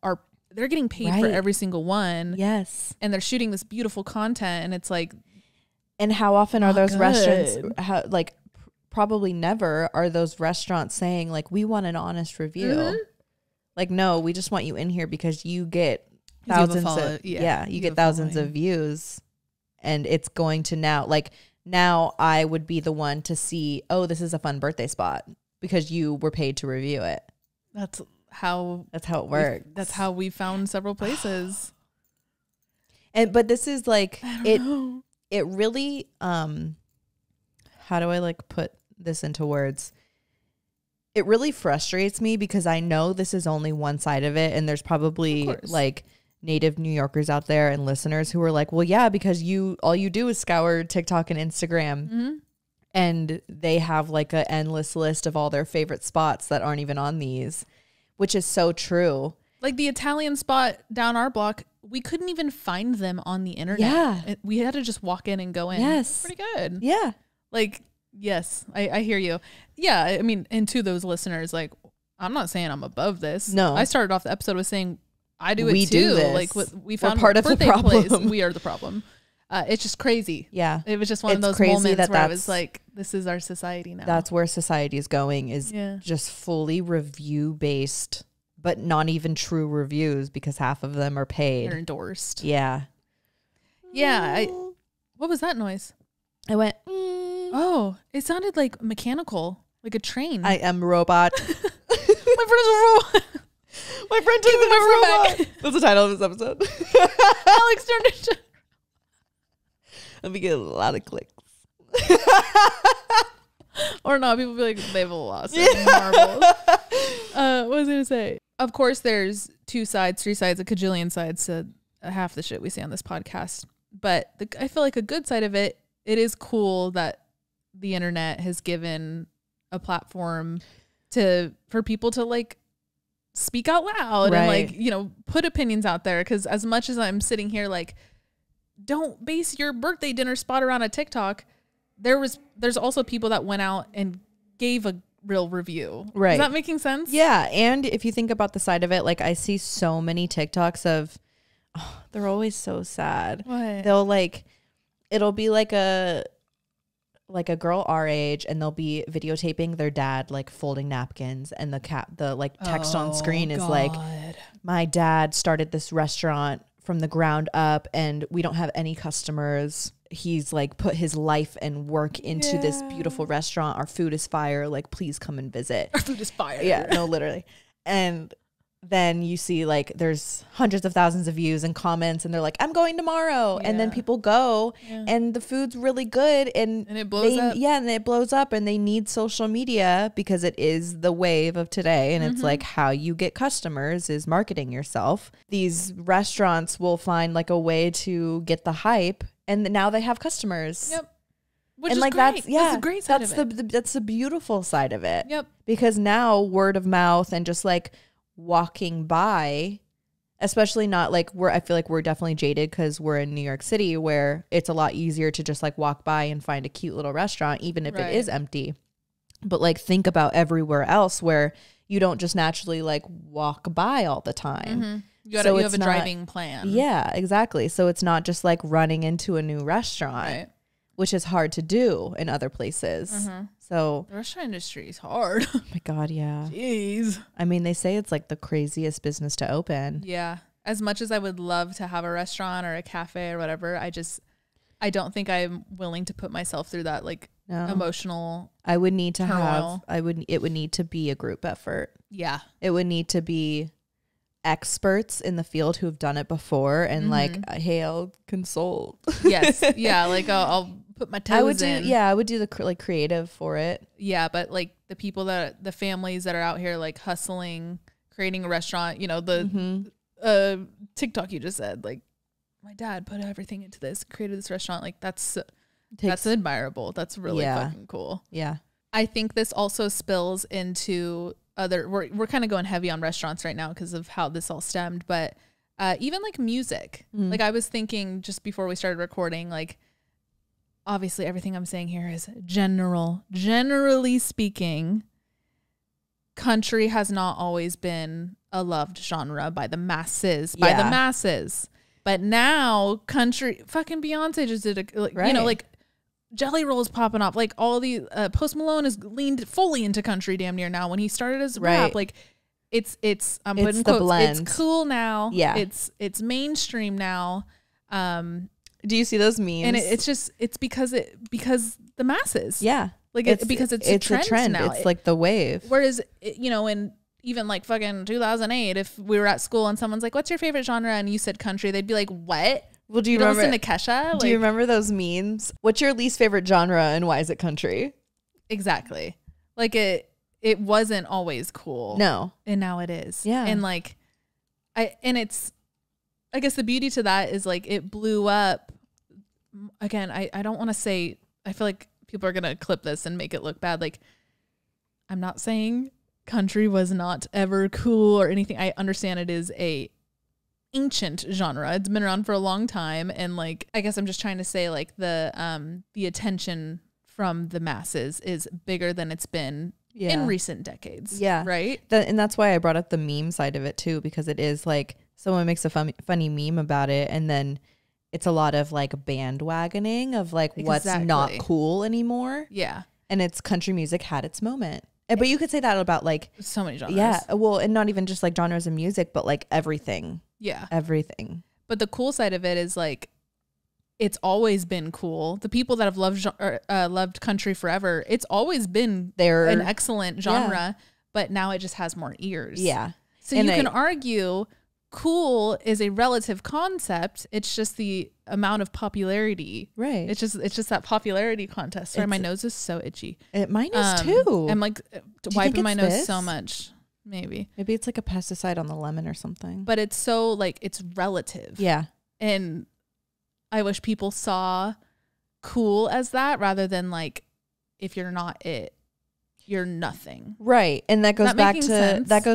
they're getting paid for every single one. Yes. And they're shooting this beautiful content, and it's like, and how often are those restaurants, probably never are those restaurants saying like, we want an honest review. Like, no, we just want you in here because you get thousands get thousands of views, and it's going to now I would be the one to see, oh, this is a fun birthday spot because you were paid to review it. That's how it works. That's how we found several places. But this is like, it really, how do I like put this into words? It really frustrates me because I know this is only one side of it. And there's probably like native New Yorkers out there and listeners who are like, well, yeah, because all you do is scour TikTok and Instagram, and they have like an endless list of all their favorite spots that aren't even on these, which is so true. Like the Italian spot down our block, we couldn't even find them on the internet. Yeah. We had to just walk in and go in. Yes. Pretty good. Yeah. Like, yes, I hear you. Yeah. I mean, and to those listeners, like, I'm not saying I'm above this. No. I started off the episode with saying I do it we too. Do this. Like we found part of the problem. Place. We are the problem. It's just crazy. Yeah. It was just one of those moments where I was like, this is our society now. That's where society is going, is just fully review based, but not even true reviews because half of them are paid. They're endorsed. Yeah. Yeah. What was that noise? I went, oh, it sounded like mechanical, like a train. I am a robot. My friend's a robot. My friend took the robot. Back. That's the title of this episode. Alex turned it. Let me get a lot of clicks. Or not. People be like, they've lost it. Marbles. What was I going to say? Of course, there's 2 sides, 3 sides, a cajillion sides to half the shit we say on this podcast. But I feel like a good side of it is cool that the internet has given a platform for people to like speak out loud Right. and like, you know, put opinions out there. Cause as much as I'm sitting here, like, don't base your birthday dinner spot around a TikTok. There's also people that went out and gave a real review. Right. Is that making sense? Yeah. And if you think about the side of it, like I see so many TikToks of, they're always so sad. What? They'll like, it'll be like a girl our age, and they'll be videotaping their dad like folding napkins, and the like text on screen is like, my dad started this restaurant from the ground up and we don't have any customers. He's like put his life and work into this beautiful restaurant. Our food is fire. Like, please come and visit. Our food is fire. Yeah, no, literally. And then you see like there's hundreds of thousands of views and comments, and they're like, I'm going tomorrow. And then people go and the food's really good, and it blows up. Yeah, and it blows up, and they need social media because it is the wave of today. And it's like how you get customers is marketing yourself. These restaurants will find like a way to get the hype, and now they have customers. Yep. Which and is like great. that's a great side of it. that's the beautiful side of it. Yep. Because now word of mouth and just like walking by, especially not like I feel like we're definitely jaded because we're in New York City, where it's a lot easier to just like walk by and find a cute little restaurant, even if it is empty. But like think about everywhere else where you don't just naturally like walk by all the time. You have a driving plan. Yeah, exactly. So it's not just like running into a new restaurant, which is hard to do in other places. So the restaurant industry is hard. oh my God, yeah. Jeez. I mean, they say it's like the craziest business to open. Yeah. As much as I would love to have a restaurant or a cafe or whatever, I don't think I'm willing to put myself through that like emotional. I would need to turmoil. it would need to be a group effort. Yeah. It would need to be experts in the field who have done it before and like, hey, I'll consult. Yes. Yeah. Like I'll put my toes in. I would do the like creative for it. Yeah. But like the families that are out here like hustling, creating a restaurant, you know, the TikTok you just said, like my dad put everything into this, created this restaurant. Like that's admirable. That's really fucking cool. Yeah. I think this also spills into we're kind of going heavy on restaurants right now because of how this all stemmed, but even like music. Like I was thinking just before we started recording, like obviously everything I'm saying here is generally speaking, country has not always been a loved genre by the masses, but now country, fucking Beyonce just did you know, like Jelly Roll's popping up, like all the Post Malone has leaned fully into country damn near now. When he started his rap, like it's I'm putting quotes, blend. It's cool now. Yeah, it's mainstream now. Do you see those memes? And it's because the masses. Yeah, like because it's a trend now. It's like the wave. Whereas you know, in even like fucking 2008, if we were at school and someone's like, "What's your favorite genre?" and you said country, they'd be like, "What?" Well, do you remember, listen to Kesha? Do you remember those memes? What's your least favorite genre and why is it country? Exactly. Like it wasn't always cool. No. And now it is. Yeah. And like I guess the beauty to that is like it blew up. Again, I don't want to say, I feel like people are going to clip this and make it look bad. Like I'm not saying country was not ever cool or anything. I understand it is a ancient genre. It's been around for a long time, and like I guess I'm just trying to say like the attention from the masses is bigger than it's been in recent decades. Yeah, right. And that's why I brought up the meme side of it too, because it is like someone makes a funny meme about it, and then it's a lot of like bandwagoning of like what's not cool anymore. Yeah, and it's country music had its moment. But you could say that about like so many genres. Yeah, well, and not even just like genres of music, but like everything. Yeah. Everything. But the cool side of it is like it's always been cool. The people that have loved country forever, it's always been an excellent genre, but now it just has more ears. Yeah. So you can argue cool is a relative concept. It's just the amount of popularity. Right. It's just that popularity contest. Sorry, my nose is so itchy. Mine is too. I'm like wiping my nose so much. Maybe it's like a pesticide on the lemon or something. But it's so like it's relative. Yeah. And I wish people saw cool as that rather than like if you're not it, you're nothing. Right. And that goes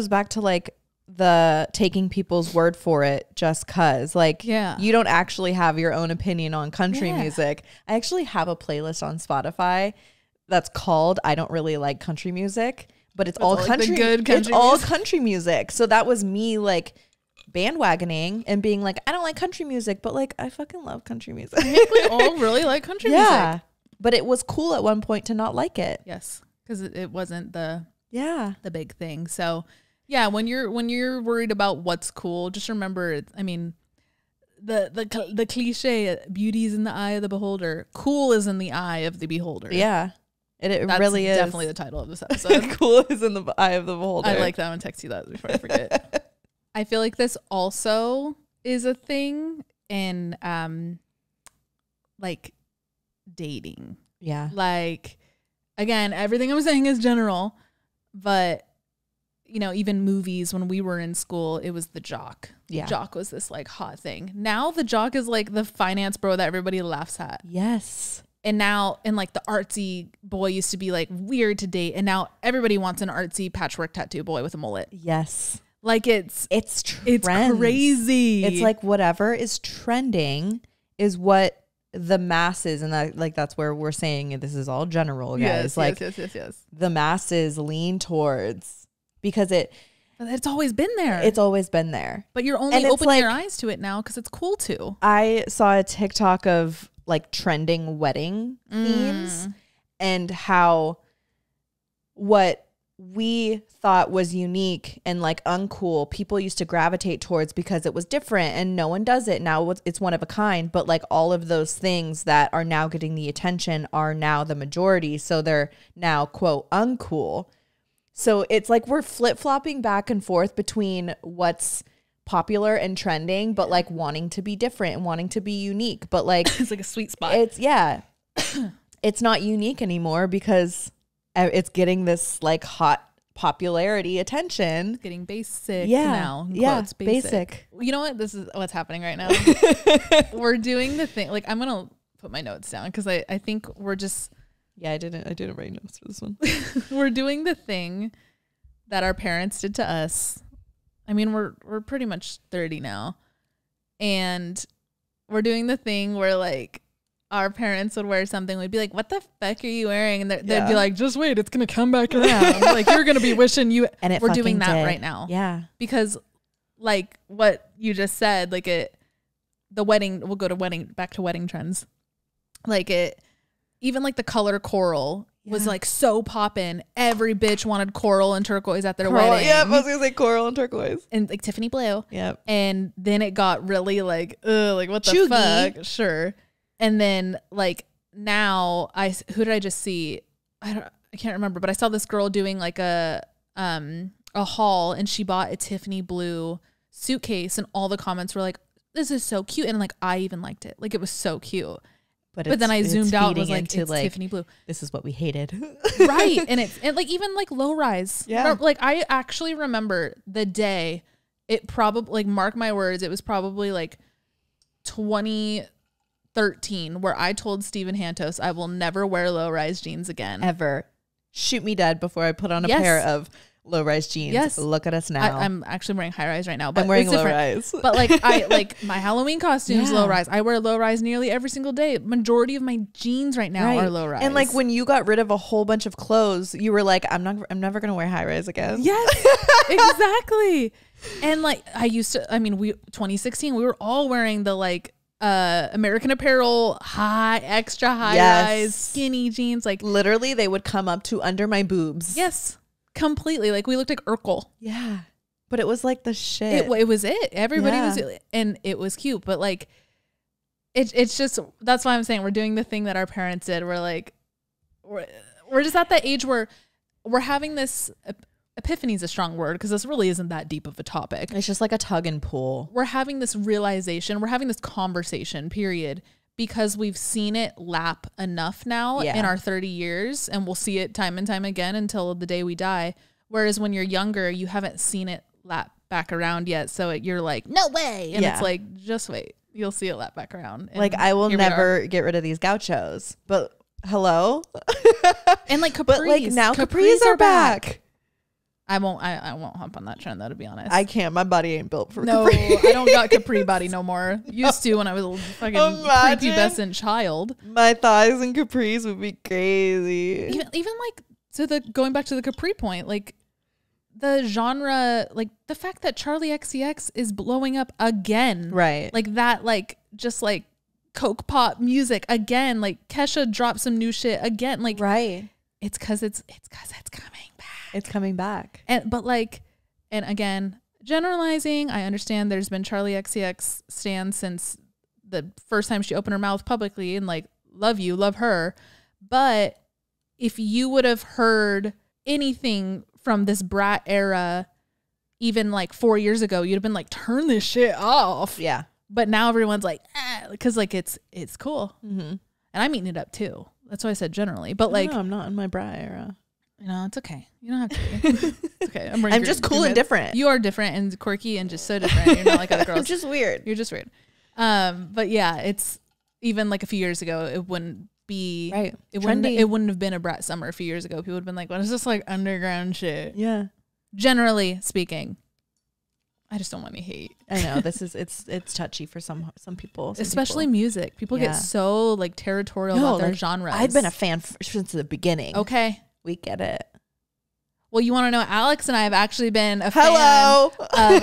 back to like the taking people's word for it just cause. Like, you don't actually have your own opinion on country music. I actually have a playlist on Spotify that's called I Don't Really Like Country Music, but it's all country. It's all country music. So that was me like bandwagoning and being like, I don't like country music, but like I fucking love country music. I think we all really like country music. But it was cool at one point to not like it. Yes, because it wasn't the big thing. So yeah, when you're worried about what's cool, just remember, I mean, the cliche, beauty is in the eye of the beholder. Cool is in the eye of the beholder. Yeah, it really is. Definitely the title of this episode. Cool is in the eye of the beholder. I like that. I'm gonna text you that before I forget. I feel like this also is a thing in like dating. Yeah. Like, again, everything I'm saying is general, but you know, even movies, when we were in school, it was the jock. The jock was this like hot thing. Now the jock is like the finance bro that everybody laughs at. Yes. And now, and like the artsy boy used to be like weird to date. And now everybody wants an artsy patchwork tattoo boy with a mullet. Yes. Like it's crazy. It's like whatever is trending is what the masses, and that like that's where we're saying this is all general, guys. Yes. The masses lean towards. Because it's always been there. It's always been there. But you're only opening your eyes to it now because it's cool too. I saw a TikTok of like trending wedding themes and how what we thought was unique and like uncool, people used to gravitate towards because it was different and no one does it. Now it's one of a kind, but like all of those things that are now getting the attention are now the majority. So they're now, quote, uncool. So it's like we're flip-flopping back and forth between what's popular and trending, but like wanting to be different and wanting to be unique. But like it's like a sweet spot. It's not unique anymore because it's getting this like hot popularity attention. It's getting basic now. It's basic. You know what? This is what's happening right now. We're doing the thing. Like I'm gonna put my notes down because I think we're just. Yeah, I didn't write notes for this one. We're doing the thing that our parents did to us. I mean, we're pretty much 30 now. And we're doing the thing where like our parents would wear something. We'd be like, what the fuck are you wearing? And they'd be like, just wait, it's going to come back around. Like you're going to be wishing you. And we're doing that right now. Yeah. Because like what you just said, like the wedding, we'll go to back to wedding trends. Like even like the color coral was like so poppin'. Every bitch wanted coral and turquoise at their wedding. Yeah, I was gonna say coral and turquoise. And like Tiffany blue. Yep. And then it got really like what the fuck? Sure. And then like now who did I just see? I can't remember, but I saw this girl doing like a haul and she bought a Tiffany blue suitcase and all the comments were like, this is so cute. And like I even liked it. Like it was so cute. But then I zoomed out and was like, it's like, Tiffany blue. This is what we hated. Right. And like even like low rise. Yeah. Remember, like I actually remember the day it probably, like mark my words, it was probably like 2013 where I told Steven Hantos I will never wear low rise jeans again. Ever. Shoot me dead before I put on a pair of low rise jeans. Yes. Look at us now. I'm actually wearing high rise right now, but I'm wearing low rise. But like I like my Halloween costume's low rise. I wear low rise nearly every single day. Majority of my jeans right now are low rise. And like when you got rid of a whole bunch of clothes, you were like, I'm never gonna wear high rise again. Yes, exactly. And like 2016, we were all wearing the like American Apparel extra high rise skinny jeans. Like literally they would come up to under my boobs. Yes. Completely. Like we looked like Urkel. Yeah. But it was like the shit. It was it. Everybody was, and it was cute. But like, it's just, that's why I'm saying we're doing the thing that our parents did. We're like, we're just at that age where we're having this, epiphany is a strong word because this really isn't that deep of a topic. It's just like a tug and pull. We're having this realization. We're having this conversation, period. Because we've seen it lap enough now in our 30 years and we'll see it time and time again until the day we die. Whereas when you're younger, you haven't seen it lap back around yet. So you're like, no way. And it's like, just wait. You'll see it lap back around. And like I will never get rid of these gauchos. But hello? And like capris. But like now capris are back. I won't hop on that trend though, to be honest. I can't. My body ain't built for no, capri. I don't got capri body no more. Used to when I was a fucking prepubescent child. My thighs and capris would be crazy. Even like, so going back to the capri point, like the genre, like the fact that Charlie XCX is blowing up again. Right. Like that, like just like Coke pop music again. Like Kesha dropped some new shit again. Like, right. It's cause it's coming back. It's coming back. And again, generalizing, I understand there's been Charlie XCX stands since the first time she opened her mouth publicly and like, love her. But if you would have heard anything from this brat era, even like 4 years ago, you'd have been like, turn this shit off. Yeah. But now everyone's like, because like it's cool. Mm-hmm. And I'm eating it up too. That's why I said generally. But like, no, I'm not in my brat era. No, it's okay. You don't have to be. It's okay. I'm just cool and different. You are different and quirky and just so different. You're not like other girls. I'm just weird. You're just weird. But yeah, it's even like a few years ago, it wouldn't be right. It wouldn't have been a brat summer a few years ago. People would have been like, what is this like underground shit? Yeah. Generally speaking. I just don't want any hate. I know it's touchy for some people, especially music. People get so like territorial about their genres. I've been a fan since the beginning. Okay, we get it. Well, you want to know? Alex and I have actually been a fan of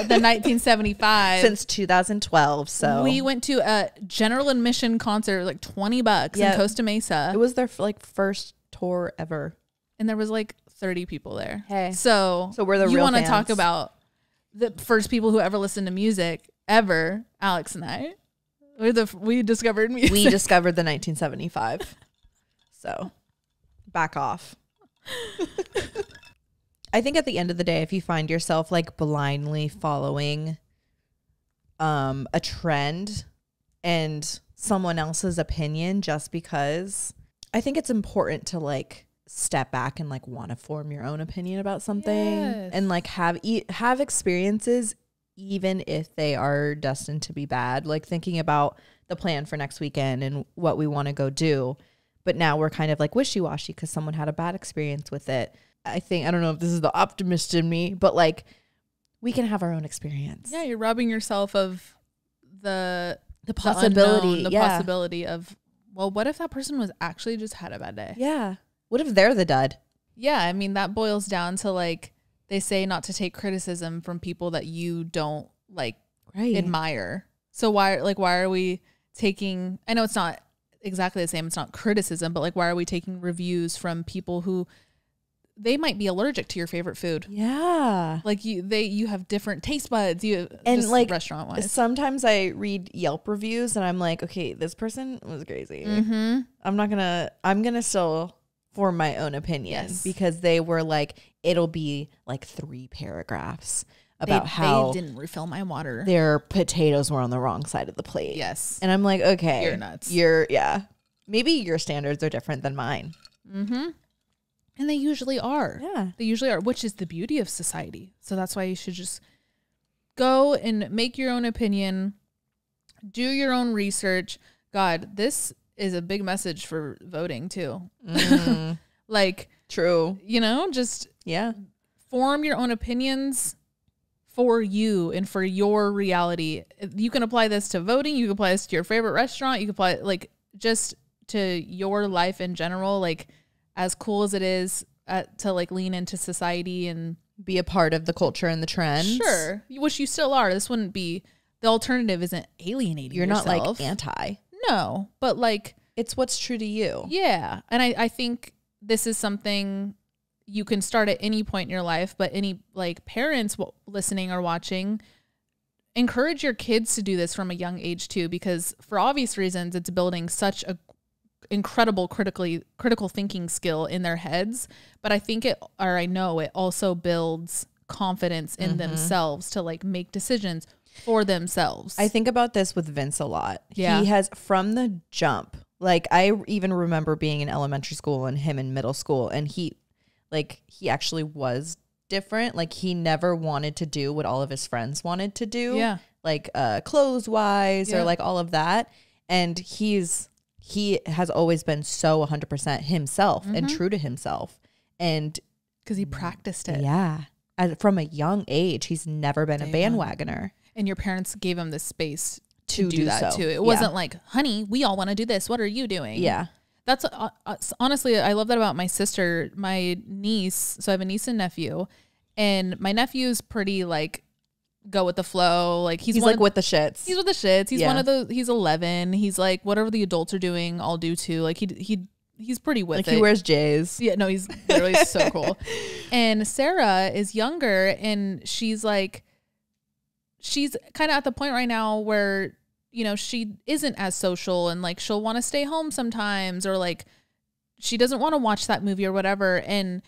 the 1975 since 2012. So we went to a general admission concert, like $20 in Costa Mesa. It was their like first tour ever, and there was like 30 people there. Hey, so we're the real you want to fans. talk about the first people who ever listened to music ever? Alex and I, we discovered music. We discovered the 1975. So back off. I think at the end of the day, if you find yourself like blindly following a trend and someone else's opinion just because, I think it's important to like step back and like want to form your own opinion about something and like have experiences even if they are destined to be bad, like thinking about the plan for next weekend and what we want to go do. But now we're kind of like wishy-washy because someone had a bad experience with it. I don't know if this is the optimist in me, but like we can have our own experience. Yeah, you're robbing yourself of the possibility. The possibility of, well, what if that person was actually just had a bad day? Yeah. What if they're the dud? Yeah, I mean, that boils down to like, they say not to take criticism from people that you don't like admire. So why are we taking, I know it's not exactly the same, it's not criticism, but like why are we taking reviews from people who they might be allergic to your favorite food? Yeah. Like you have different taste buds. And just like restaurant wise. Sometimes I read Yelp reviews and I'm like, okay, this person was crazy. Mm-hmm. I'm gonna still form my own opinion because they were like, it'll be like 3 paragraphs about how they didn't refill my water. Their potatoes were on the wrong side of the plate. Yes. And I'm like, okay, you're nuts. Maybe your standards are different than mine. Mm-hmm. And they usually are. Yeah. They usually are, which is the beauty of society. So that's why you should just go and make your own opinion, do your own research. God, this is a big message for voting too. Mm. Like, true. Just form your own opinions for you and for your reality. You can apply this to voting. You can apply this to your favorite restaurant. You can apply like just to your life in general. Like, as cool as it is to like lean into society and be a part of the culture and the trends. Sure. Which you still are. This wouldn't be, the alternative isn't alienating yourself. You're not like anti. No, but like, it's what's true to you. Yeah. And I think this is something you can start at any point in your life, but any like parents listening or watching, encourage your kids to do this from a young age too, because for obvious reasons, it's building such a incredible critical thinking skill in their heads. But I know it also builds confidence in themselves to like make decisions for themselves. I think about this with Vince a lot. Yeah. He has from the jump, like I even remember being in elementary school and him in middle school, and he actually was different. Like he never wanted to do what all of his friends wanted to do. Yeah. Like clothes wise or like all of that. And he has always been so 100% himself and true to himself. And because he practiced it. Yeah. from a young age, he's never been a bandwagoner. And your parents gave him the space To do do that so. too. It wasn't like, honey, we all want to do this. What are you doing? Yeah. That's honestly, I love that about my sister, my niece. So I have a niece and nephew, and my nephew's pretty like go with the flow. Like he's like with the shits. He's with the shits. He's Yeah. one of those. He's 11. He's like whatever the adults are doing, I'll do too. Like he's pretty with Like it. he wears J's. Yeah, no, he's literally so cool. And Sarah is younger, and she's kind of at the point right now where, you know, she isn't as social, and like she'll want to stay home sometimes, or like she doesn't want to watch that movie or whatever, and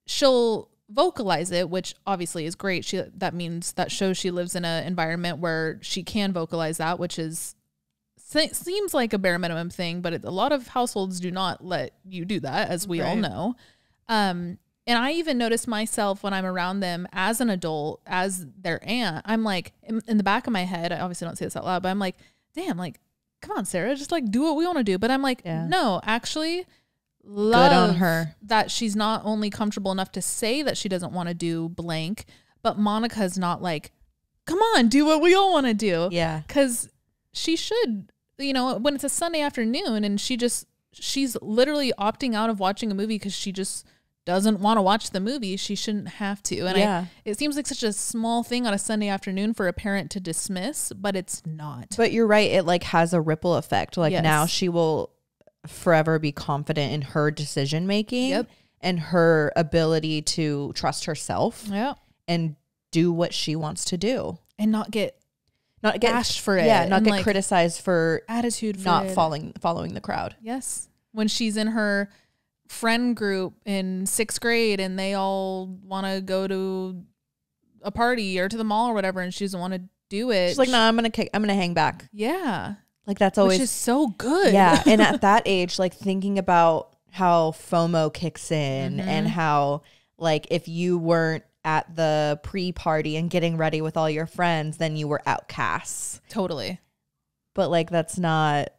she'll vocalize it, which obviously is great. That means that shows she lives in an environment where she can vocalize that, which is seems like a bare minimum thing, but a lot of households do not let you do that, as we all know. And I even notice myself when I'm around them as an adult, as their aunt, I'm like, in the back of my head, I obviously don't say this out loud, but I'm like, damn, like, come on, Sarah, just like do what we want to do. But I'm like, no, actually love Good on her. that she's not only comfortable enough to say that she doesn't want to do blank, but Monica's not like, come on, do what we all want to do. Yeah. Because she should, you know, when it's a Sunday afternoon and she's literally opting out of watching a movie because she just doesn't want to watch the movie, she shouldn't have to. And it seems like such a small thing on a Sunday afternoon for a parent to dismiss, but it's not. But you're right. It like has a ripple effect. Like now she will forever be confident in her decision making and her ability to trust herself and do what she wants to do and not get bashed for it. Yeah, not and get like criticized for attitude for not it. following the crowd. Yes. When she's in her friend group in 6th grade and they all want to go to a party or to the mall or whatever, and she doesn't want to do it. She's like, no, I'm gonna hang back. Yeah. Like that's always which is so good. Yeah. And at that age, like thinking about how FOMO kicks in and how like if you weren't at the pre-party and getting ready with all your friends, then you were outcasts. Totally. But like that's not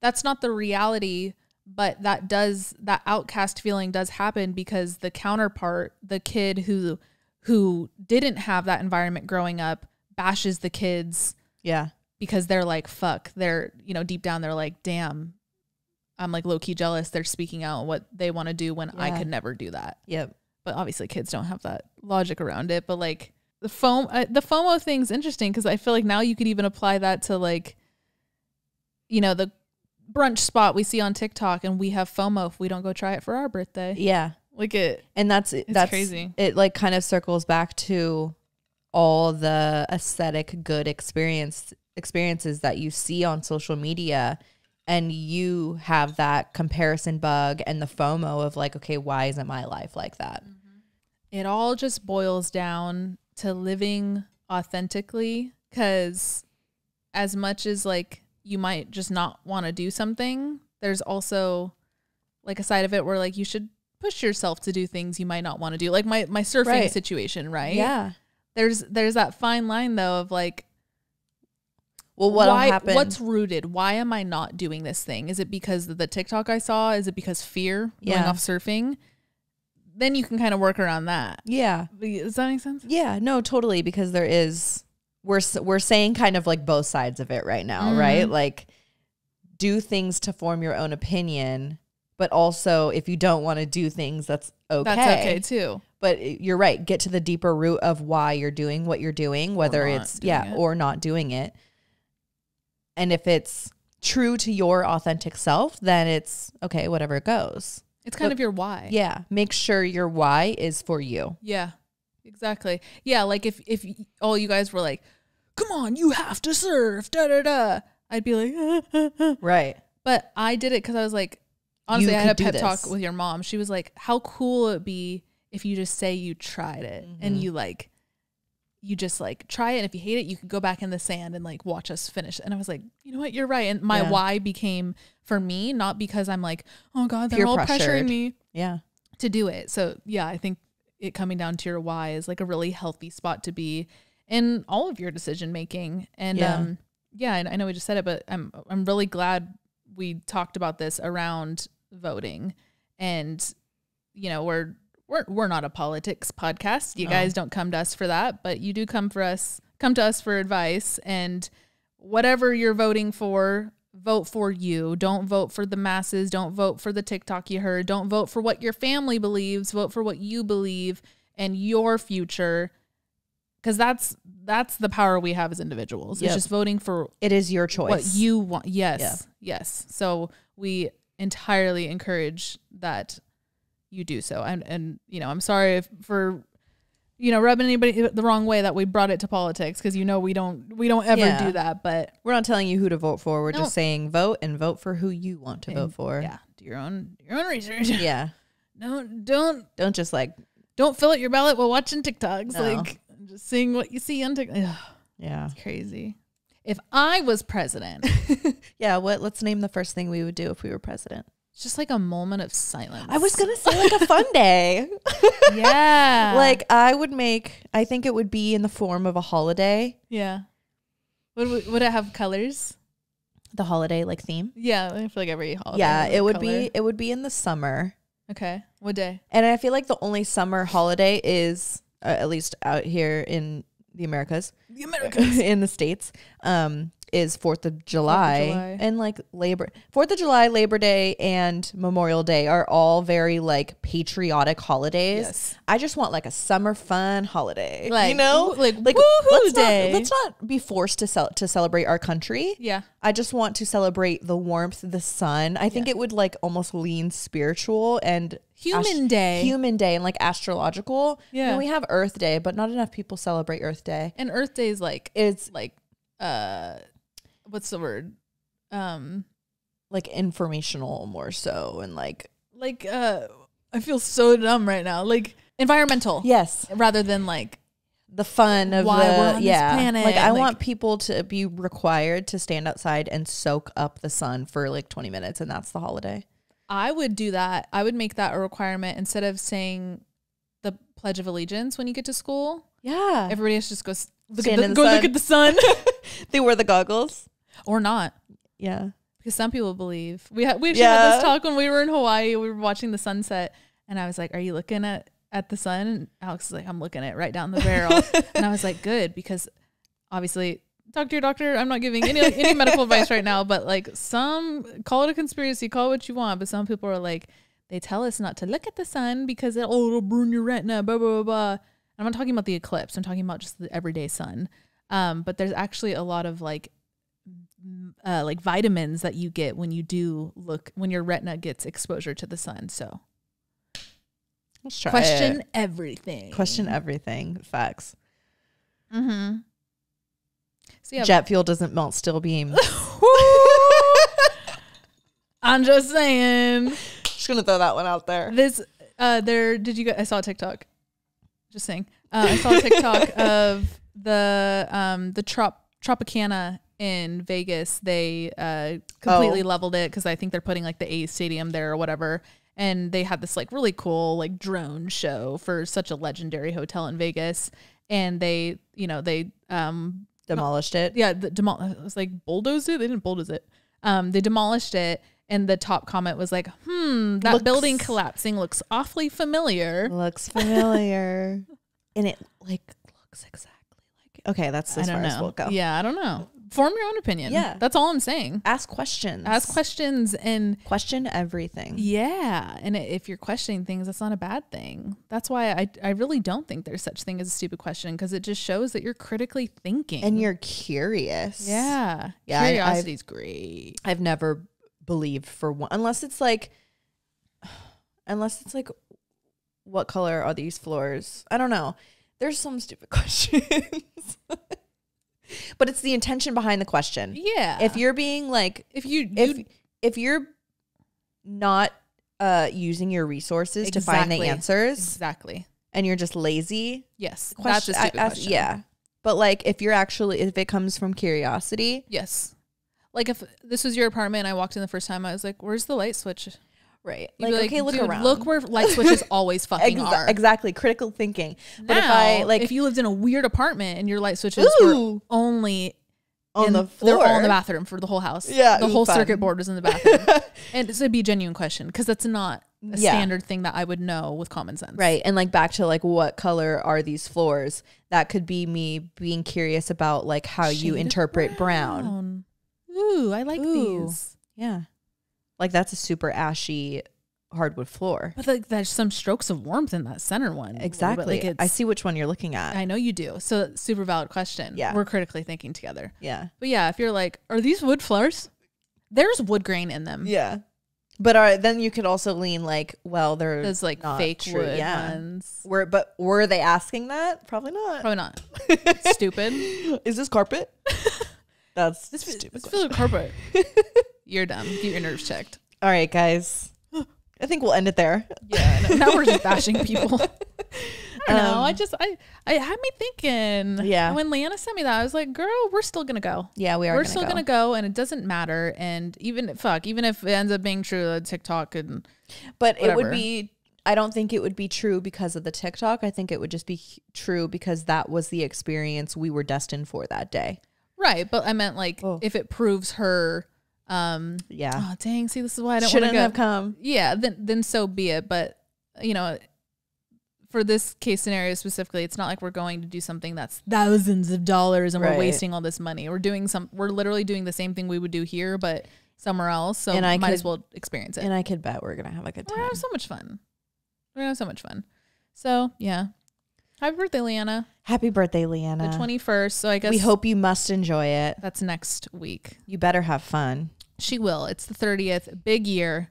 the reality, but that outcast feeling does happen because the counterpart, the kid who didn't have that environment growing up, bashes the kids. Yeah. Because they're like, fuck, they're, you know, deep down they're like, damn, I'm like low key jealous. They're speaking out what they want to do when I could never do that. Yep. But obviously kids don't have that logic around it. But like the FOMO thing's interesting because I feel like now you could even apply that to like, you know, the brunch spot we see on TikTok, and we have FOMO if we don't go try it for our birthday. Yeah. Like that's crazy. It like kind of circles back to all the aesthetic good experiences that you see on social media, and you have that comparison bug and the FOMO of like, okay, why isn't my life like that? It all just boils down to living authentically, because as much as like you might just not want to do something, there's also like a side of it where like you should push yourself to do things you might not want to do. Like my surfing situation, right? Yeah. There's that fine line though of like, well, what's rooted? Why am I not doing this thing? Is it because of the TikTok I saw? Is it because fear going off surfing? Then you can kind of work around that. Yeah. Does that make sense? Yeah, no, totally. Because there is, we're saying kind of like both sides of it right now, right? Like do things to form your own opinion, but also if you don't want to do things, that's okay. That's okay too. But you're right. Get to the deeper root of why you're doing what you're doing, whether it's or not doing it. And if it's true to your authentic self, then it's okay, whatever it goes. It's kind of your why. Yeah. Make sure your why is for you. Yeah, exactly. Yeah. Like if all you guys were like, come on, you have to surf, da da da, I'd be like, right. But I did it because I was like, honestly, I had a pep this. talk with your mom. She was like, how cool would it be if you just say you tried it and you just like try it. And if you hate it, you could go back in the sand and like watch us finish. And I was like, you know what? You're right. And my why became for me, not because I'm like, oh God, they're all pressuring me to do it. So yeah, I think it coming down to your why is like a really healthy spot to be in all of your decision making. And I know we just said it, but I'm really glad we talked about this around voting. And you know, we're we're not a politics podcast. You guys don't come to us for that, but you do come to us for advice. And whatever you're voting for, vote for you. Don't vote for the masses. Don't vote for the TikTok you heard. Don't vote for what your family believes. Vote for what you believe and your future. Because that's the power we have as individuals. It's just voting for it is your choice. What you want. Yes. Yes. So we entirely encourage that you do so. And you know, I'm sorry for rubbing anybody the wrong way that we brought it to politics, because we don't ever do that. But we're not telling you who to vote for. We're just saying vote and vote for who you want to vote for. Yeah. Do your own research. Yeah. Don't just like don't fill out your ballot while watching TikToks. No. Like just seeing what you see on TikTok. Ugh, yeah. It's crazy. If I was president. Yeah, let's name the first thing we would do if we were president. It's just like a moment of silence. I was going to say like a fun day. Yeah. Like I think it would be in the form of a holiday. Yeah. Would it have colors? The holiday like theme? Yeah, I feel like every holiday. Yeah, it would be in the summer. Okay. What day? And I feel like the only summer holiday is at least out here in the Americas. In the States, is 4th of July. And like 4th of July, Labor Day, and Memorial Day are all very like patriotic holidays. Yes. I just want like a summer fun holiday, like like woohoo day. Let's not be forced to celebrate our country. Yeah, I just want to celebrate the warmth, the sun. I think it would like almost lean spiritual and human day, and like astrological. Yeah, and we have Earth Day, but not enough people celebrate Earth Day. And Earth Day is like what's the word? Like informational more so, and like I feel so dumb right now. Like environmental. Yes. Rather than like the fun of why we're on this planet. Like I want people to be required to stand outside and soak up the sun for like 20 minutes, and that's the holiday. I would do that. I would make that a requirement instead of saying the Pledge of Allegiance when you get to school. Yeah. Everybody else just goes look look at the sun. They wear the goggles. Or not. Yeah. Because some people believe. We actually had this talk when we were in Hawaii. We were watching the sunset, and I was like, "Are you looking at the sun?" And Alex was like, "I'm looking at it right down the barrel." And I was like, "Good," because obviously, talk to your doctor. I'm not giving any medical advice right now, but like call it a conspiracy, call it what you want. But some people are like, they tell us not to look at the sun because it'll burn your retina. Blah blah blah blah. I'm not talking about the eclipse. I'm talking about just the everyday sun. But there's actually a lot of like vitamins that you get when you do when your retina gets exposure to the sun. So let's try question everything. Question everything. Facts. Mm-hmm. So yeah, jet fuel doesn't melt steel beams. I'm just saying. Just gonna throw that one out there. I saw a TikTok. Just saying. I saw a TikTok of the Tropicana in Vegas. They completely leveled it because I think they're putting like the A's stadium there or whatever. And they had this like really cool like drone show for such a legendary hotel in Vegas. And they demolished it. Yeah, it was like bulldozed it. They didn't bulldoze it. They demolished it. And the top comment was like, building collapsing looks awfully familiar. Looks familiar. And it like looks exactly like, okay, that's as far as we'll go. Yeah, I don't know. Form your own opinion. Yeah. That's all I'm saying. Ask questions. And question everything. Yeah. And if you're questioning things, that's not a bad thing. That's why I really don't think there's such thing as a stupid question, because it just shows that you're critically thinking. And you're curious. Yeah. Curiosity's great. I've never believed for one, unless it's like what color are these floors? I don't know. There's some stupid questions. But it's the intention behind the question. Yeah. If you're being like, if you're not using your resources to find the answers. Exactly. And you're just lazy. Yes. That's a stupid question. Yeah. But like if it comes from curiosity. Yes. Like if this was your apartment and I walked in the first time, I was like, where's the light switch? Right. Like, okay, look around. Look where light switches always fucking are. Exactly. Critical thinking. But now, if you lived in a weird apartment and your light switches were only on the floor. They're all in the bathroom for the whole house. Yeah. The whole circuit board was in the bathroom. And it's a genuine question, because that's not a standard thing that I would know with common sense. Right. And like back to like what color are these floors? That could be me being curious about like how you interpret brown. Ooh, I like these. Yeah. Like that's a super ashy hardwood floor. But like there's some strokes of warmth in that center one. Exactly. Like I see which one you're looking at. I know you do. So super valid question. Yeah. We're critically thinking together. Yeah. But yeah, if you're like, are these wood floors? There's wood grain in them. Yeah. But then you could also lean like, well, they're those like not fake true. wood Yeah. ones. Were they asking that? Probably not. Probably not. Stupid. Is this carpet? That's stupid. Let's feel the carpet. You're dumb. Get your nerves checked. All right, guys. I think we'll end it there. Yeah. Now we're just bashing people. I don't know. I had me thinking. Yeah. When Leanna sent me that, I was like, girl, we're still gonna go. Yeah, we're still gonna go, and it doesn't matter. And even if it ends up being true, TikTok and but whatever. It would be. I don't think it would be true because of the TikTok. I think it would just be true because that was the experience we were destined for that day. Right, but I meant like if it proves her. Yeah. Oh dang! See, this is why I don't want to go. Have come. Yeah, then so be it. But you know, for this case scenario specifically, it's not like we're going to do something that's thousands of dollars and we're wasting all this money. We're literally doing the same thing we would do here, but somewhere else. So I might as well experience it. And I could bet we're gonna have a good time. We're gonna have so much fun. So yeah. Happy birthday, Leanna. Happy birthday, Leanna. The 21st. So I guess we hope you must enjoy it. That's next week. You better have fun. She will. It's the 30th. Big year.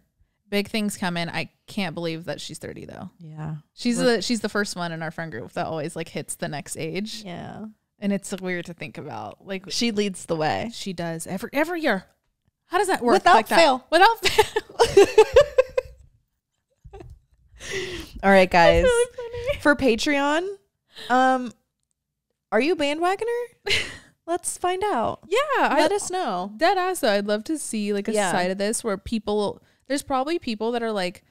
Big things coming. I can't believe that she's 30 though. Yeah. She's the first one in our friend group that always like hits the next age. Yeah. And it's weird to think about. Like she leads the way. She does every year. How does that work? Without fail. Without fail. All right, guys. That's really funny. For Patreon, are you a bandwagoner? Let's find out. Yeah. Let us know. Dead ass though. I'd love to see like a side of this where there's probably people that are like,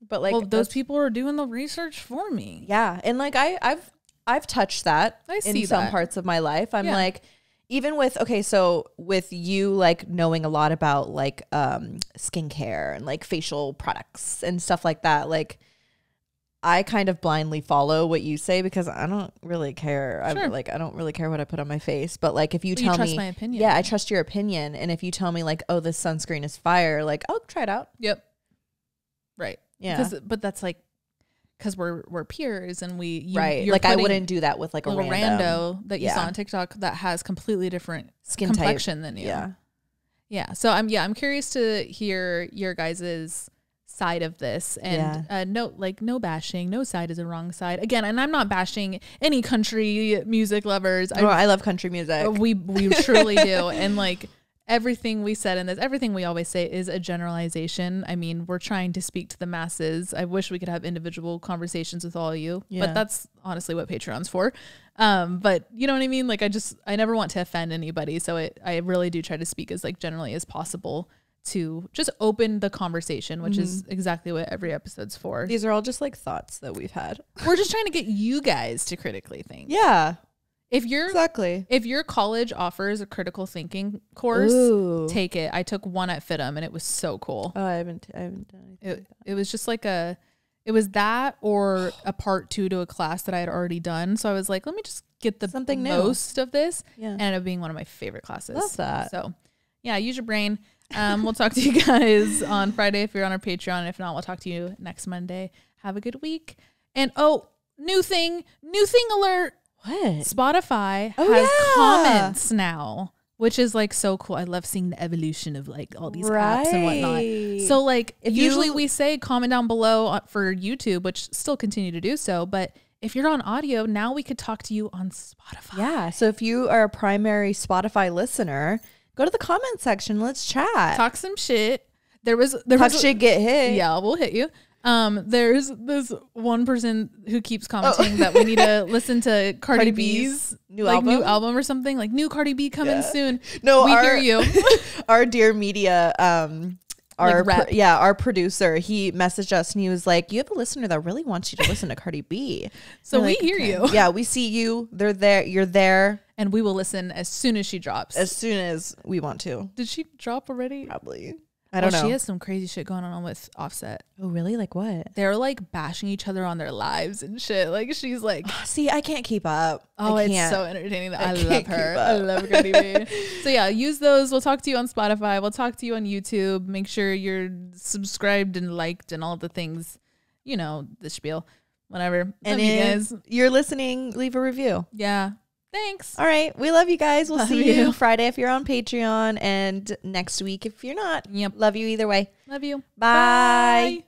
but like, well, those people are doing the research for me. Yeah. And like I've touched that in some parts of my life. I'm like, even with, so with you like knowing a lot about like skincare and like facial products and stuff like that, like I kind of blindly follow what you say because I don't really care. Sure. I don't really care what I put on my face. But like if you tell me, trust my opinion. Yeah, I trust your opinion. And if you tell me like, oh, this sunscreen is fire, like, oh, try it out. Yep. Right. Yeah. But that's like, because we're peers and right. Like I wouldn't do that with like a rando that you saw on TikTok that has completely different skin complexion than you. Yeah. Yeah. So I'm curious to hear your guys's side of this, and no bashing. No side is a wrong side. Again, and I'm not bashing any country music lovers. I love country music. We truly do, and like everything we said in this, everything we always say is a generalization. I mean, we're trying to speak to the masses. I wish we could have individual conversations with all of you, but that's honestly what Patreon's for. But you know what I mean? Like I never want to offend anybody. So I really do try to speak as like generally as possible to just open the conversation, which is exactly what every episode's for. These are all just like thoughts that we've had. We're just trying to get you guys to critically think. Yeah. If your college offers a critical thinking course, take it. I took one at FITM and it was so cool. Oh, I haven't done anything. It was just like it was that or a part 2 to a class that I had already done. So I was like, let me just get the most of this. Yeah. And it ended up being one of my favorite classes. Love that. So yeah, use your brain. We'll talk to you guys on Friday if you're on our Patreon. If not, we'll talk to you next Monday. Have a good week. And new thing alert. What? Spotify has comments now, which is like so cool. I love seeing the evolution of like all these apps and whatnot. So like usually we say comment down below for YouTube, which still continue to do so. But if you're on audio, now we could talk to you on Spotify. Yeah. So if you are a primary Spotify listener, go to the comment section. Let's chat. Talk some shit. There was shit, get hit. Yeah, we'll hit you. There's this one person who keeps commenting that we need to listen to Cardi B's new album or something, like new Cardi B coming soon. No, we hear you. Our dear media, our producer, he messaged us and he was like, you have a listener that really wants you to listen to Cardi B. So we hear you. Yeah, we see you. They're there. You're there. And we will listen as soon as she drops. As soon as we want to. Did she drop already? Probably. I don't know. She has some crazy shit going on with Offset. Oh, really? Like what? They're like bashing each other on their lives and shit. Like she's like, see, I can't keep up. oh, I it's can't. so entertaining. I can't love keep her. up. I love Cardi B. So yeah, use those. We'll talk to you on Spotify. We'll talk to you on YouTube. Make sure you're subscribed and liked and all the things, you know, the spiel, whatever. And love you guys. you're listening, leave a review. Yeah. Thanks. All right. We love you guys. We'll Love see you you. Friday if you're on Patreon and next week if you're not. Yep. Love you either way. Love you. Bye.